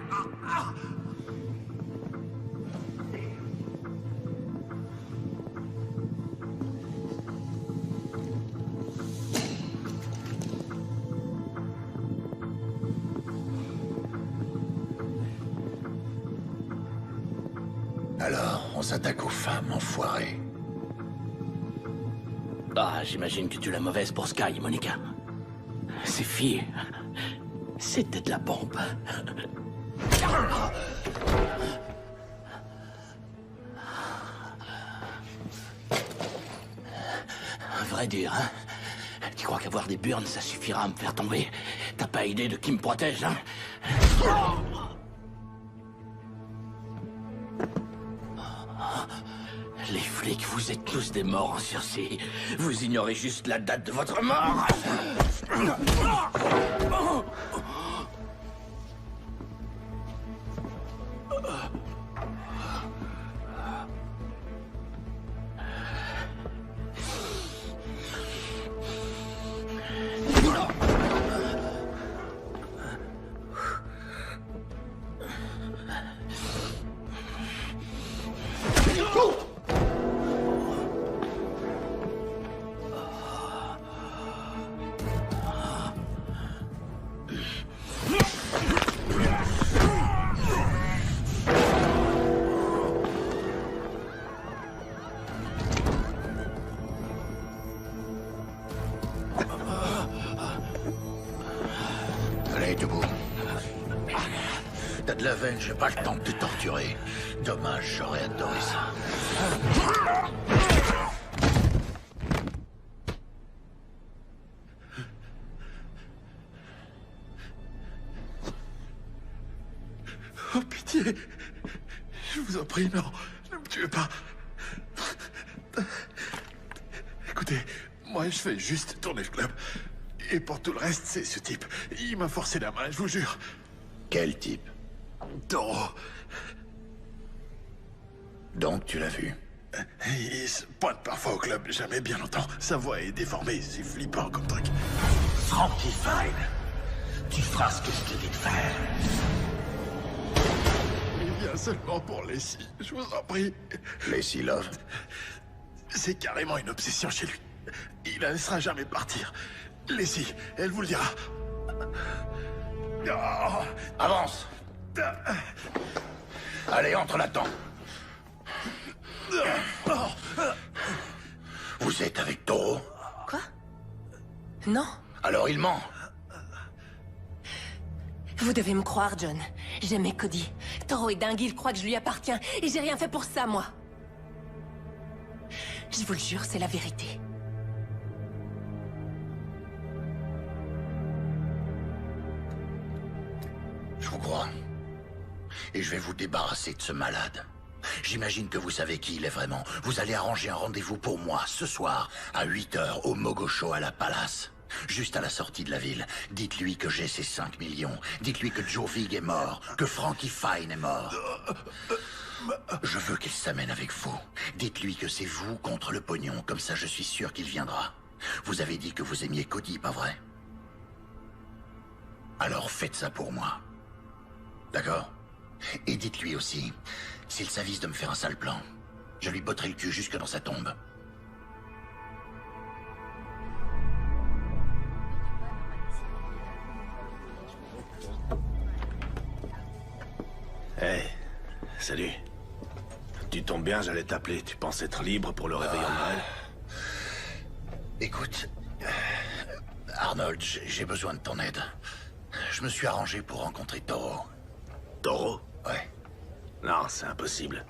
Alors, on s'attaque aux femmes, enfoirées. Ah, j'imagine que tu l'as mauvaise pour Sky, Monica. Ces filles, c'était de la bombe. À vrai dire, hein? Tu crois qu'avoir des burnes, ça suffira à me faire tomber? T'as pas idée de qui me protège, hein? Les flics, vous êtes tous des morts en sursis. Vous ignorez juste la date de votre mort. Allez, debout. T'as de la veine, j'ai pas le temps de te torturer. Dommage, j'aurais adoré ça. Oh, pitié. Je vous en prie, non. Ne me tuez pas. Écoutez, moi, je fais juste tourner le club. Et pour tout le reste, c'est ce type. Il m'a forcé la main, je vous jure. Quel type? Toro. Donc, tu l'as vu? Il se pointe parfois au club, jamais bien longtemps. Sa voix est déformée, c'est flippant comme truc. Frankie Fine, tu feras ce que je te dis de faire. Il vient seulement pour Lacey, je vous en prie. Lacey Love? C'est carrément une obsession chez lui. Il la laissera jamais partir. Lacey, elle vous le dira. Oh, avance. Allez, entre là-dedans. Vous êtes avec Toro? Quoi? Non. Alors il ment. Vous devez me croire, John. J'aimais Cody. Toro est dingue, il croit que je lui appartiens. Et j'ai rien fait pour ça, moi. Je vous le jure, c'est la vérité. Je vous crois. Et je vais vous débarrasser de ce malade. J'imagine que vous savez qui il est vraiment. Vous allez arranger un rendez-vous pour moi, ce soir, à 8h, au Mogosho à la Palace. Juste à la sortie de la ville. Dites-lui que j'ai ces 5 millions. Dites-lui que Joe Vig est mort, que Frankie Fine est mort. Je veux qu'il s'amène avec vous. Dites-lui que c'est vous contre le pognon, comme ça je suis sûr qu'il viendra. Vous avez dit que vous aimiez Cody, pas vrai? Alors faites ça pour moi. D'accord? Et dites-lui aussi, s'il s'avise de me faire un sale plan, je lui botterai le cul jusque dans sa tombe. Hey, salut. Tu tombes bien, j'allais t'appeler. Tu penses être libre pour le réveillon de Noël? Écoute, Arnold, j'ai besoin de ton aide. Je me suis arrangé pour rencontrer Toro. Toro? Ouais. Non, c'est impossible.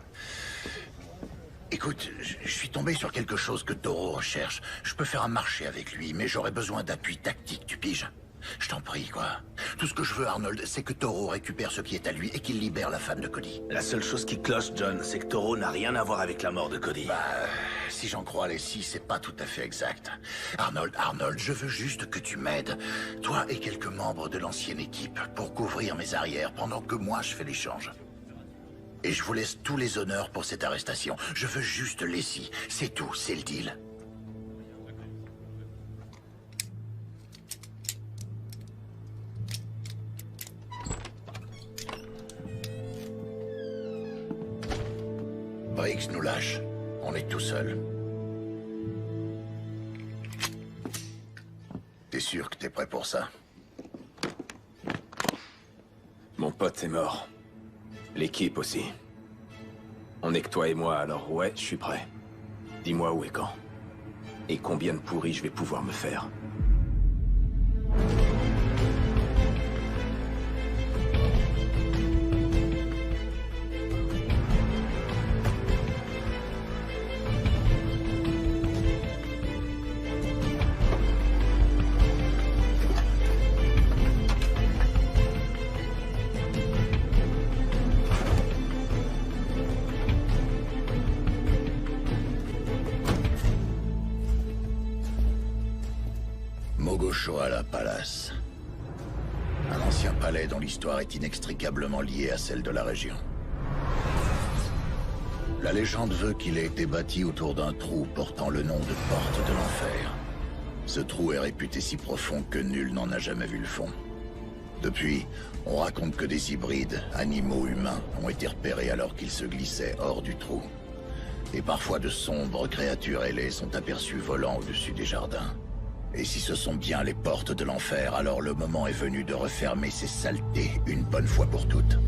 Écoute, je suis tombé sur quelque chose que Toro recherche. Je peux faire un marché avec lui, mais j'aurais besoin d'appui tactique, tu piges? Je t'en prie, quoi. Tout ce que je veux, Arnold, c'est que Toro récupère ce qui est à lui et qu'il libère la femme de Cody. La seule chose qui cloche, John, c'est que Toro n'a rien à voir avec la mort de Cody. Bah, si j'en crois Lacey, c'est pas tout à fait exact. Arnold, je veux juste que tu m'aides, toi et quelques membres de l'ancienne équipe, pour couvrir mes arrières pendant que moi je fais l'échange. Et je vous laisse tous les honneurs pour cette arrestation. Je veux juste Lacey, c'est tout, c'est le deal. Briggs nous lâche. On est tout seul. T'es sûr que t'es prêt pour ça? Mon pote est mort. L'équipe aussi. On est que toi et moi, alors ouais, je suis prêt. Dis-moi où et quand. Et combien de pourris je vais pouvoir me faire. Mogoshoala Palace. Un ancien palais dont l'histoire est inextricablement liée à celle de la région. La légende veut qu'il ait été bâti autour d'un trou portant le nom de Porte de l'Enfer. Ce trou est réputé si profond que nul n'en a jamais vu le fond. Depuis, on raconte que des hybrides, animaux humains, ont été repérés alors qu'ils se glissaient hors du trou. Et parfois de sombres créatures ailées sont aperçues volant au-dessus des jardins. Et si ce sont bien les portes de l'enfer, alors le moment est venu de refermer ces saletés une bonne fois pour toutes.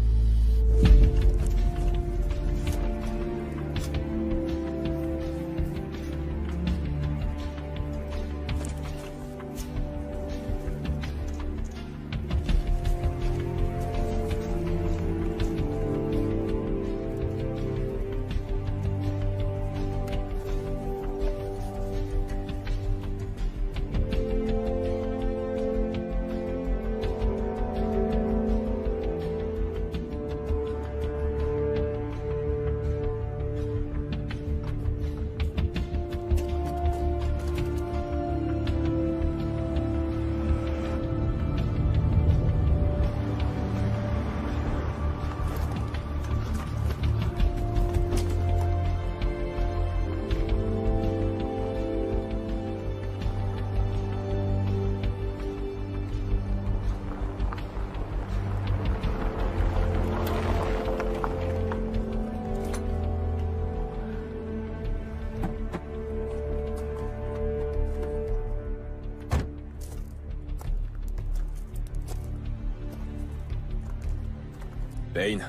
Payne.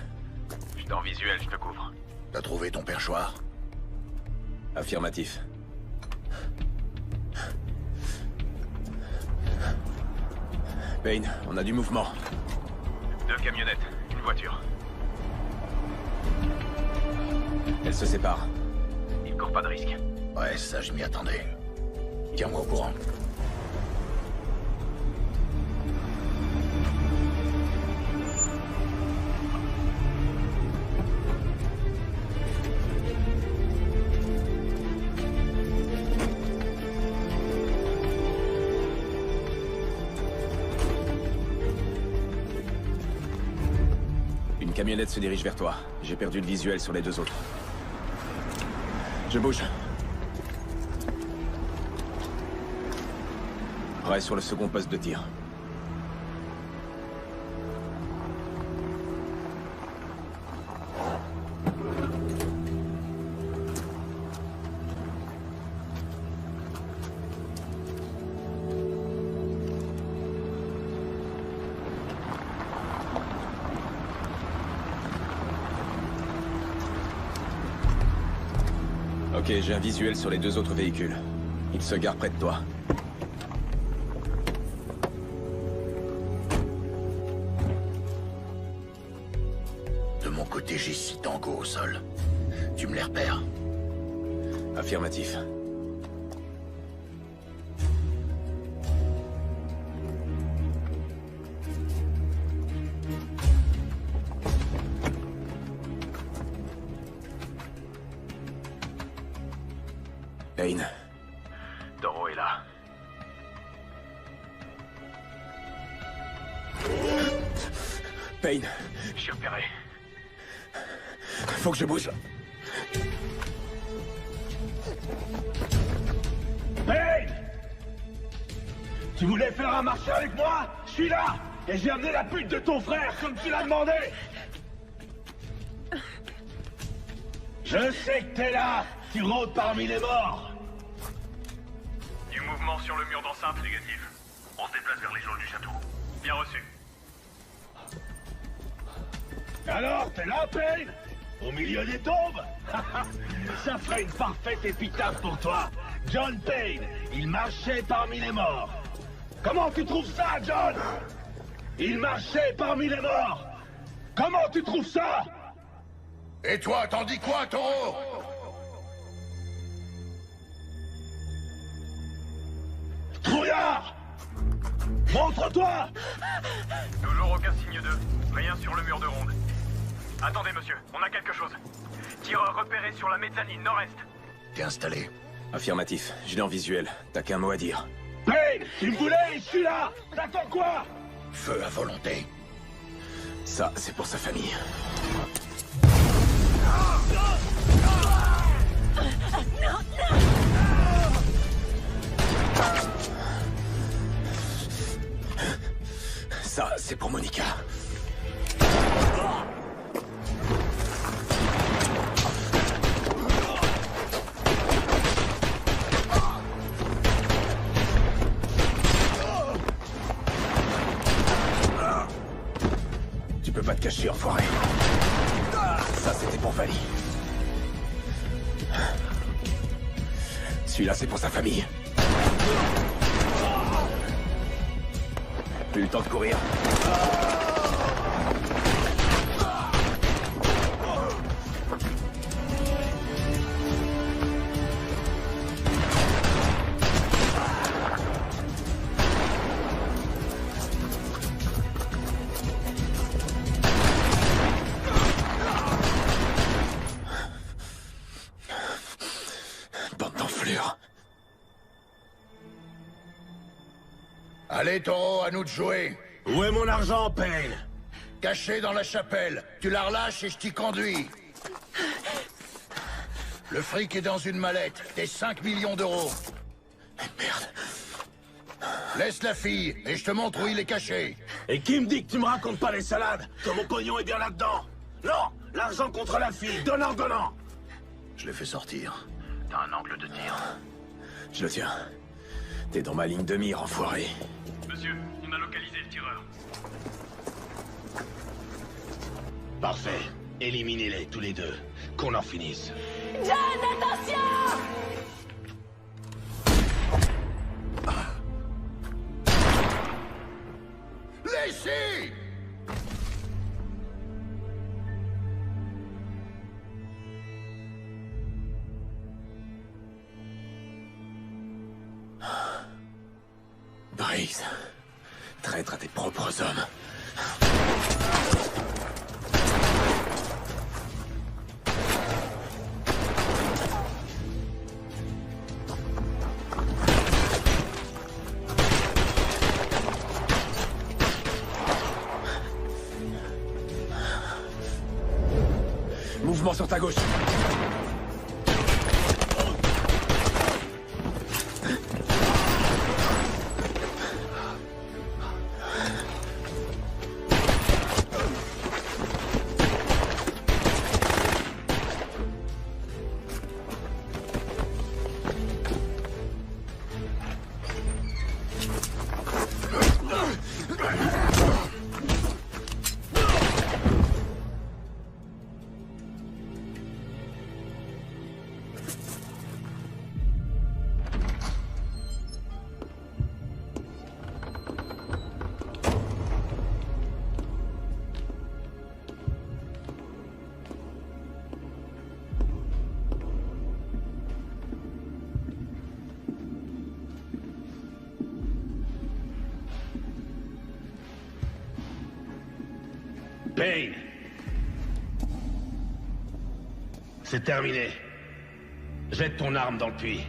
Je suis dans visuel, je te couvre. T'as trouvé ton perchoir? Affirmatif. Payne, on a du mouvement. 2 camionnettes, une voiture. Elles se séparent. Il court pas de risque. Ouais, ça je m'y attendais. Tiens-moi au courant. Une camionnette se dirige vers toi. J'ai perdu le visuel sur les 2 autres. Je bouge. Prêt sur le second poste de tir. Ok, j'ai un visuel sur les 2 autres véhicules. Ils se garent près de toi. De mon côté, j'ai 6 tangos au sol. Tu me les repères? Affirmatif. Payne. Toro est là. Payne. Je suis repéré. Faut que je bouge. Hey! Tu voulais faire un marché avec moi? Je suis là! Et j'ai amené la pute de ton frère, comme tu l'as demandé! Je sais que t'es là! Tu rôdes parmi les morts! Du mouvement sur le mur d'enceinte négatif. On se déplace vers les geôles du château. Bien reçu. Alors, t'es là, Payne? Au milieu des tombes. Ça ferait une parfaite épitaphe pour toi. John Payne, il marchait parmi les morts. Comment tu trouves ça, John? Il marchait parmi les morts. Comment tu trouves ça? Et toi, t'en dis quoi, Taureau? Trouillard! Montre-toi! Toujours aucun signe d'eux. Rien sur le mur de ronde. Attendez, monsieur, on a quelque chose. Tireur repéré sur la mezzanine nord-est. T'es installé? Affirmatif, je l'ai en visuel. T'as qu'un mot à dire. Payne, tu me voulais, je suis là! T'attends quoi? Feu à volonté. Ça, c'est pour sa famille. Ça, c'est pour Monica. Tu peux pas te cacher, enfoiré. Ça, c'était pour Vali. Celui-là, c'est pour sa famille. Plus le temps de courir. Bande d'enflures. Allez, Taureau, à nous de jouer. Où est mon argent, Payne? Caché dans la chapelle. Tu la relâches et je t'y conduis. Le fric est dans une mallette. Tes 5 millions d'euros. Merde. Laisse la fille et je te montre où il est caché. Et qui me dit que tu me racontes pas les salades? Que mon pognon est bien là-dedans? Non! L'argent contre la fille, donnant! Je l'ai fait sortir. T'as un angle de tir. Je le tiens. T'es dans ma ligne de mire, enfoiré. Monsieur, on a localisé le tireur. Parfait. Éliminez-les tous les deux. Qu'on en finisse. John, attention! Laissez! Briggs, traître à tes propres hommes. Mouvement sur ta gauche. Payne! C'est terminé. Jette ton arme dans le puits.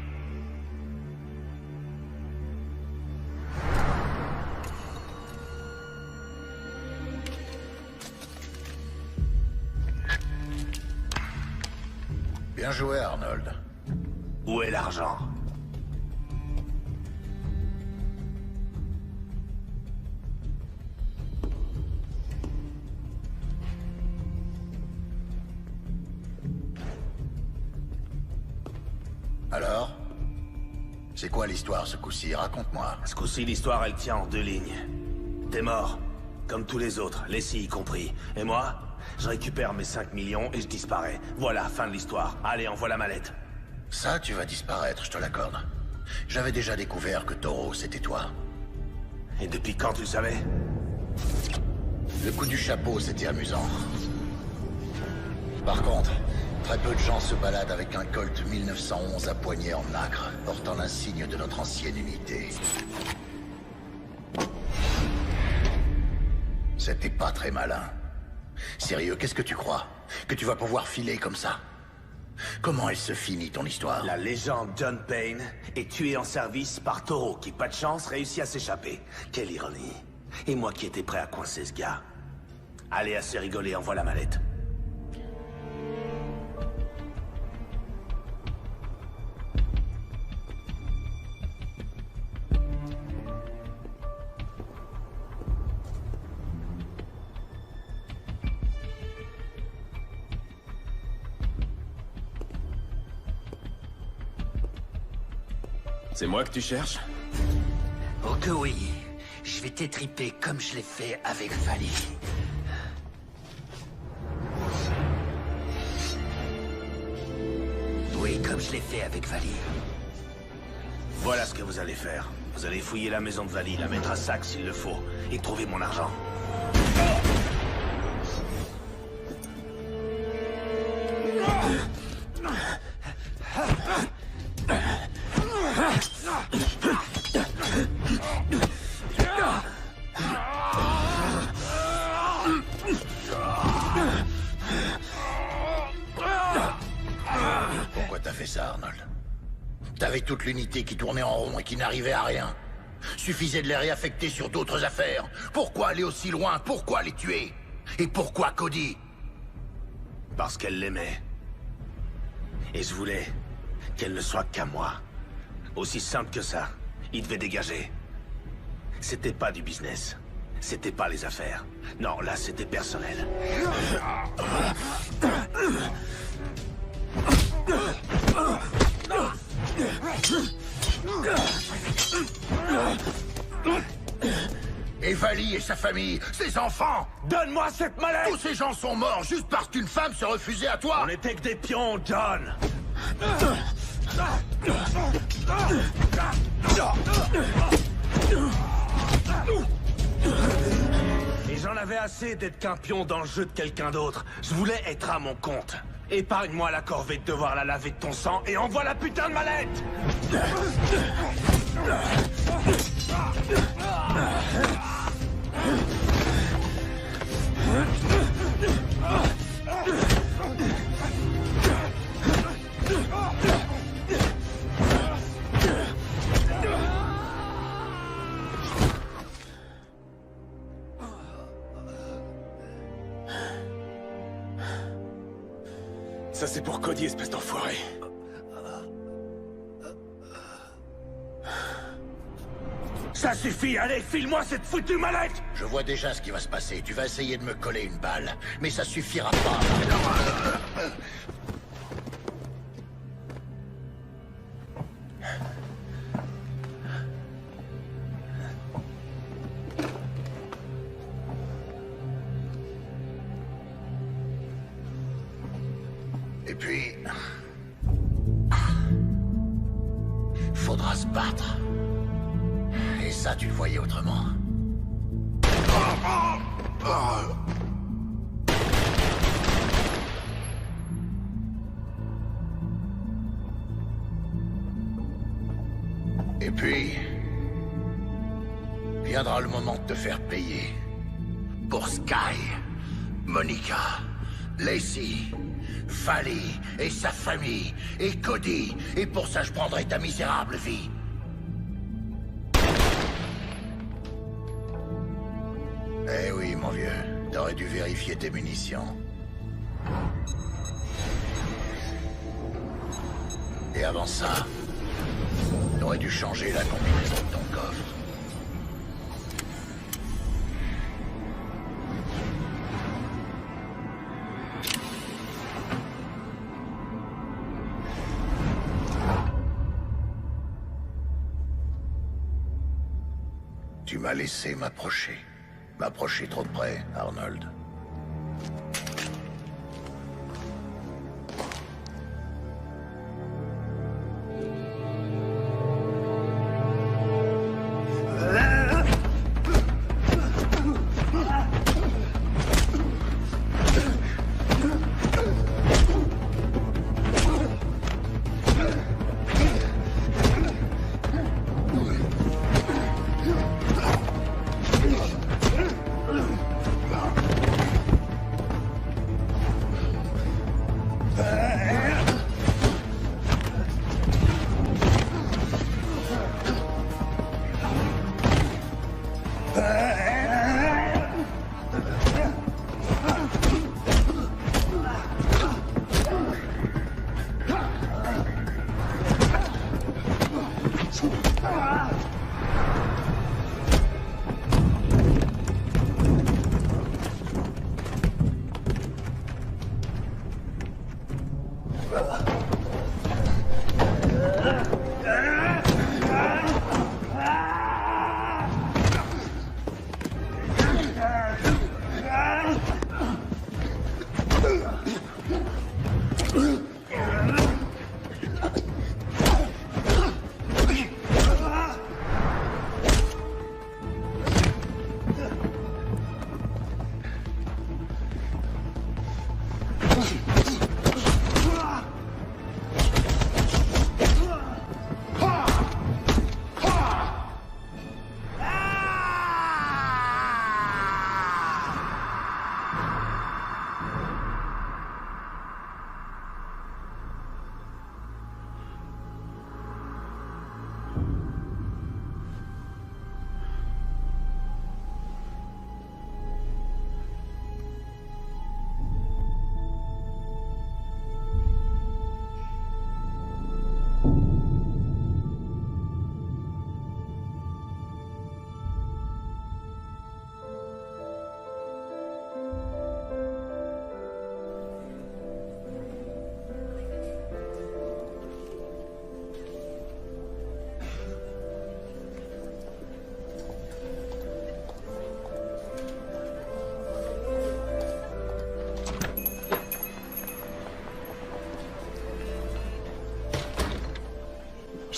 Bien joué, Arnold. Où est l'argent? Alors? C'est quoi l'histoire ce coup-ci? Raconte-moi. Ce coup-ci, l'histoire, elle tient en deux lignes. T'es mort, comme tous les autres, Leslie y compris. Et moi, Je récupère mes 5 millions et je disparais. Voilà, fin de l'histoire. Allez, envoie la mallette. Ça, tu vas disparaître, je te l'accorde. J'avais déjà découvert que Taureau, c'était toi. Et depuis quand tu le savais? Le coup du chapeau, c'était amusant. Par contre, très peu de gens se baladent avec un Colt 1911 à poignée en nacre, portant l'insigne de notre ancienne unité. C'était pas très malin. Sérieux, qu'est-ce que tu crois? Que tu vas pouvoir filer comme ça? Comment elle se finit, ton histoire? La légende John Payne est tué en service par Taureau, qui, pas de chance, réussit à s'échapper. Quelle ironie. Et moi qui étais prêt à coincer ce gars. Allez, assez rigolé, envoie la mallette. C'est moi que tu cherches? Oh que oui. Je vais t'étriper comme je l'ai fait avec Vali. Oui, comme je l'ai fait avec Vali. Voilà ce que vous allez faire. Vous allez fouiller la maison de Vali, la mettre à sac s'il le faut, et trouver mon argent. Pourquoi t'as fait ça, Arnold? T'avais toute l'unité qui tournait en rond et qui n'arrivait à rien. Suffisait de les réaffecter sur d'autres affaires. Pourquoi aller aussi loin? Pourquoi les tuer? Et pourquoi Cody? Parce qu'elle l'aimait. Et je voulais qu'elle ne soit qu'à moi. Aussi simple que ça. Il devait dégager. C'était pas du business. C'était pas les affaires. Non, là, c'était personnel. Et Vali et sa famille, ses enfants! Donne-moi cette mallette! Tous ces gens sont morts juste parce qu'une femme se refusait à toi! On n'était que des pions, John! Et j'en avais assez d'être qu'un pion dans le jeu de quelqu'un d'autre. Je voulais être à mon compte. Épargne-moi la corvée de devoir la laver de ton sang et envoie la putain de mallette! Ça, c'est pour Cody, espèce d'enfoiré. Ça suffit, allez, file-moi cette foutue mallette! Je vois déjà ce qui va se passer. Tu vas essayer de me coller une balle. Mais ça suffira pas. Et puis... faudra se battre. Et ça, tu le voyais autrement. Et puis... viendra le moment de te faire payer. Pour Sky, Monica, Lacey, Vali et sa famille, et Cody. Et pour ça, je prendrai ta misérable vie. Eh oui, mon vieux. T'aurais dû vérifier tes munitions. Et avant ça, t'aurais dû changer la combinaison de ton coffre. Tu m'as laissé m'approcher. M'approcher trop de près, Arnold.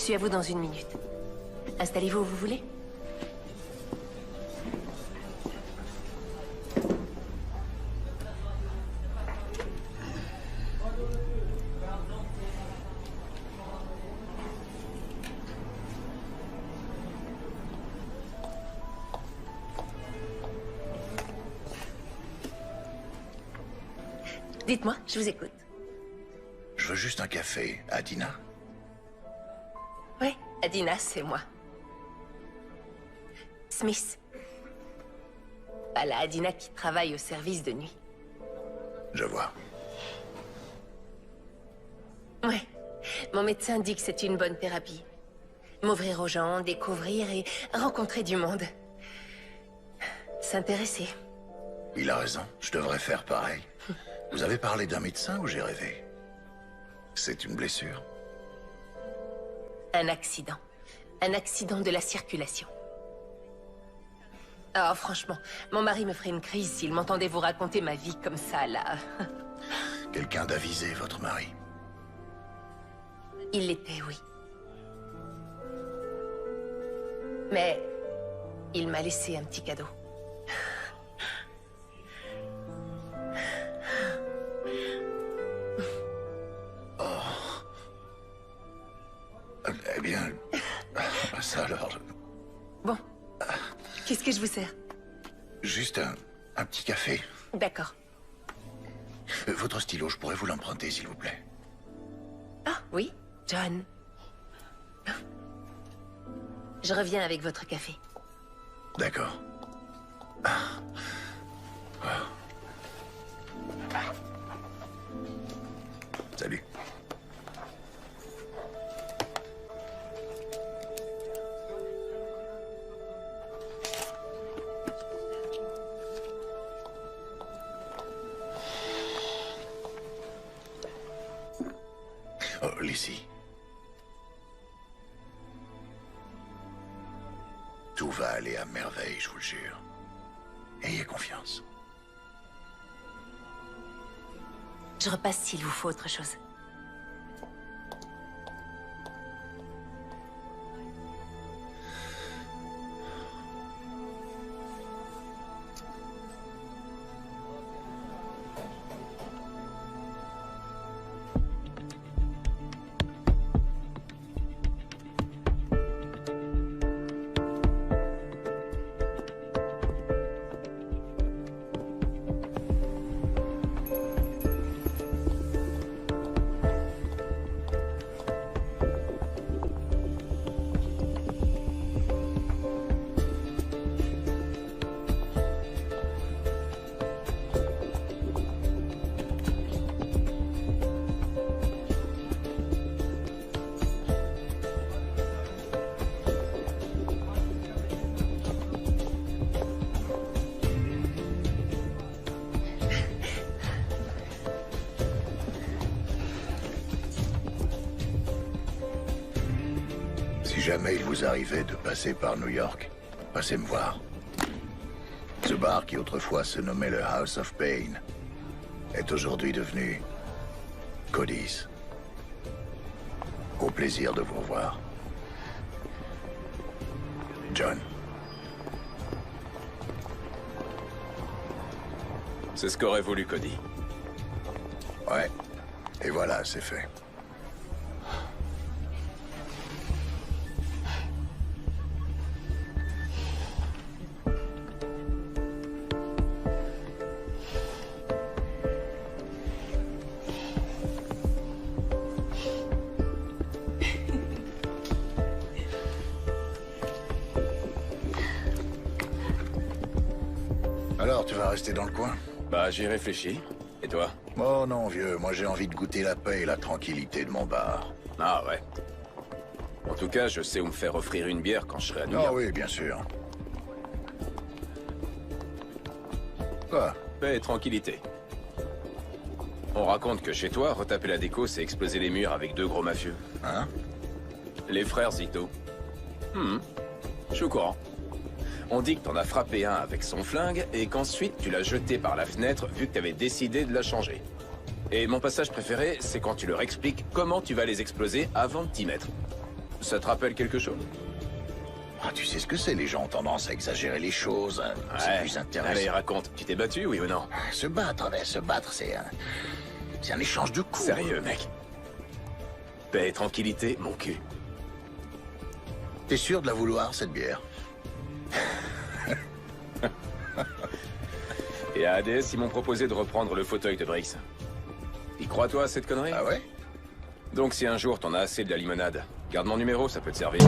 Je suis à vous dans 1 minute. Installez-vous où vous voulez. Dites-moi, je vous écoute. Je veux juste un café, Adina. Oui, Adina, c'est moi. Smith. Pas la Adina qui travaille au service de nuit. Je vois. Ouais. Mon médecin dit que c'est une bonne thérapie. M'ouvrir aux gens, découvrir et rencontrer du monde. S'intéresser. Il a raison, je devrais faire pareil. Vous avez parlé d'un médecin ou j'ai rêvé? C'est une blessure? Un accident. Un accident de la circulation. Oh, franchement, mon mari me ferait une crise s'il m'entendait vous raconter ma vie comme ça, là. Quelqu'un d'avisé, votre mari? Il l'était, oui. Mais il m'a laissé un petit cadeau. Eh bien... ça alors... Bon. Qu'est-ce que je vous sers? Juste un petit café. D'accord. Votre stylo, je pourrais vous l'emprunter, s'il vous plaît? Ah, oui, John. Je reviens avec votre café. D'accord. Salut. Oh, Lizzie. Tout va aller à merveille, je vous le jure. Ayez confiance. Je repasse s'il vous faut autre chose. jamais il vous arrivait de passer par New York, passez me voir. Ce bar qui autrefois se nommait le House of Pain est aujourd'hui devenu Cody's. Au plaisir de vous revoir. John. C'est ce qu'aurait voulu Cody. Ouais. Et voilà, c'est fait. Alors, tu vas rester dans le coin? Bah, j'y réfléchis. Et toi? Oh non, vieux, moi j'ai envie de goûter la paix et la tranquillité de mon bar. Ah ouais. En tout cas, je sais où me faire offrir une bière quand je serai à New York. Ah oui, bien sûr. Quoi? Paix et tranquillité. On raconte que chez toi, retaper la déco, c'est exploser les murs avec 2 gros mafieux. Hein? Les frères Zito. Je suis au courant. On dit que t'en as frappé un avec son flingue et qu'ensuite tu l'as jeté par la fenêtre vu que t'avais décidé de la changer. Et mon passage préféré, c'est quand tu leur expliques comment tu vas les exploser avant de t'y mettre. Ça te rappelle quelque chose? Ah, tu sais ce que c'est, les gens ont tendance à exagérer les choses. Hein. C'est plus intéressant. Allez, raconte. Tu t'es battu, oui ou non? Se battre, c'est un échange de coups. Sérieux, mec. Paix et tranquillité, mon cul. T'es sûr de la vouloir, cette bière? Et à ADS, ils m'ont proposé de reprendre le fauteuil de Brix. Y crois-toi à cette connerie? Ah ouais? Donc si un jour t'en as assez de la limonade, garde mon numéro, ça peut te servir.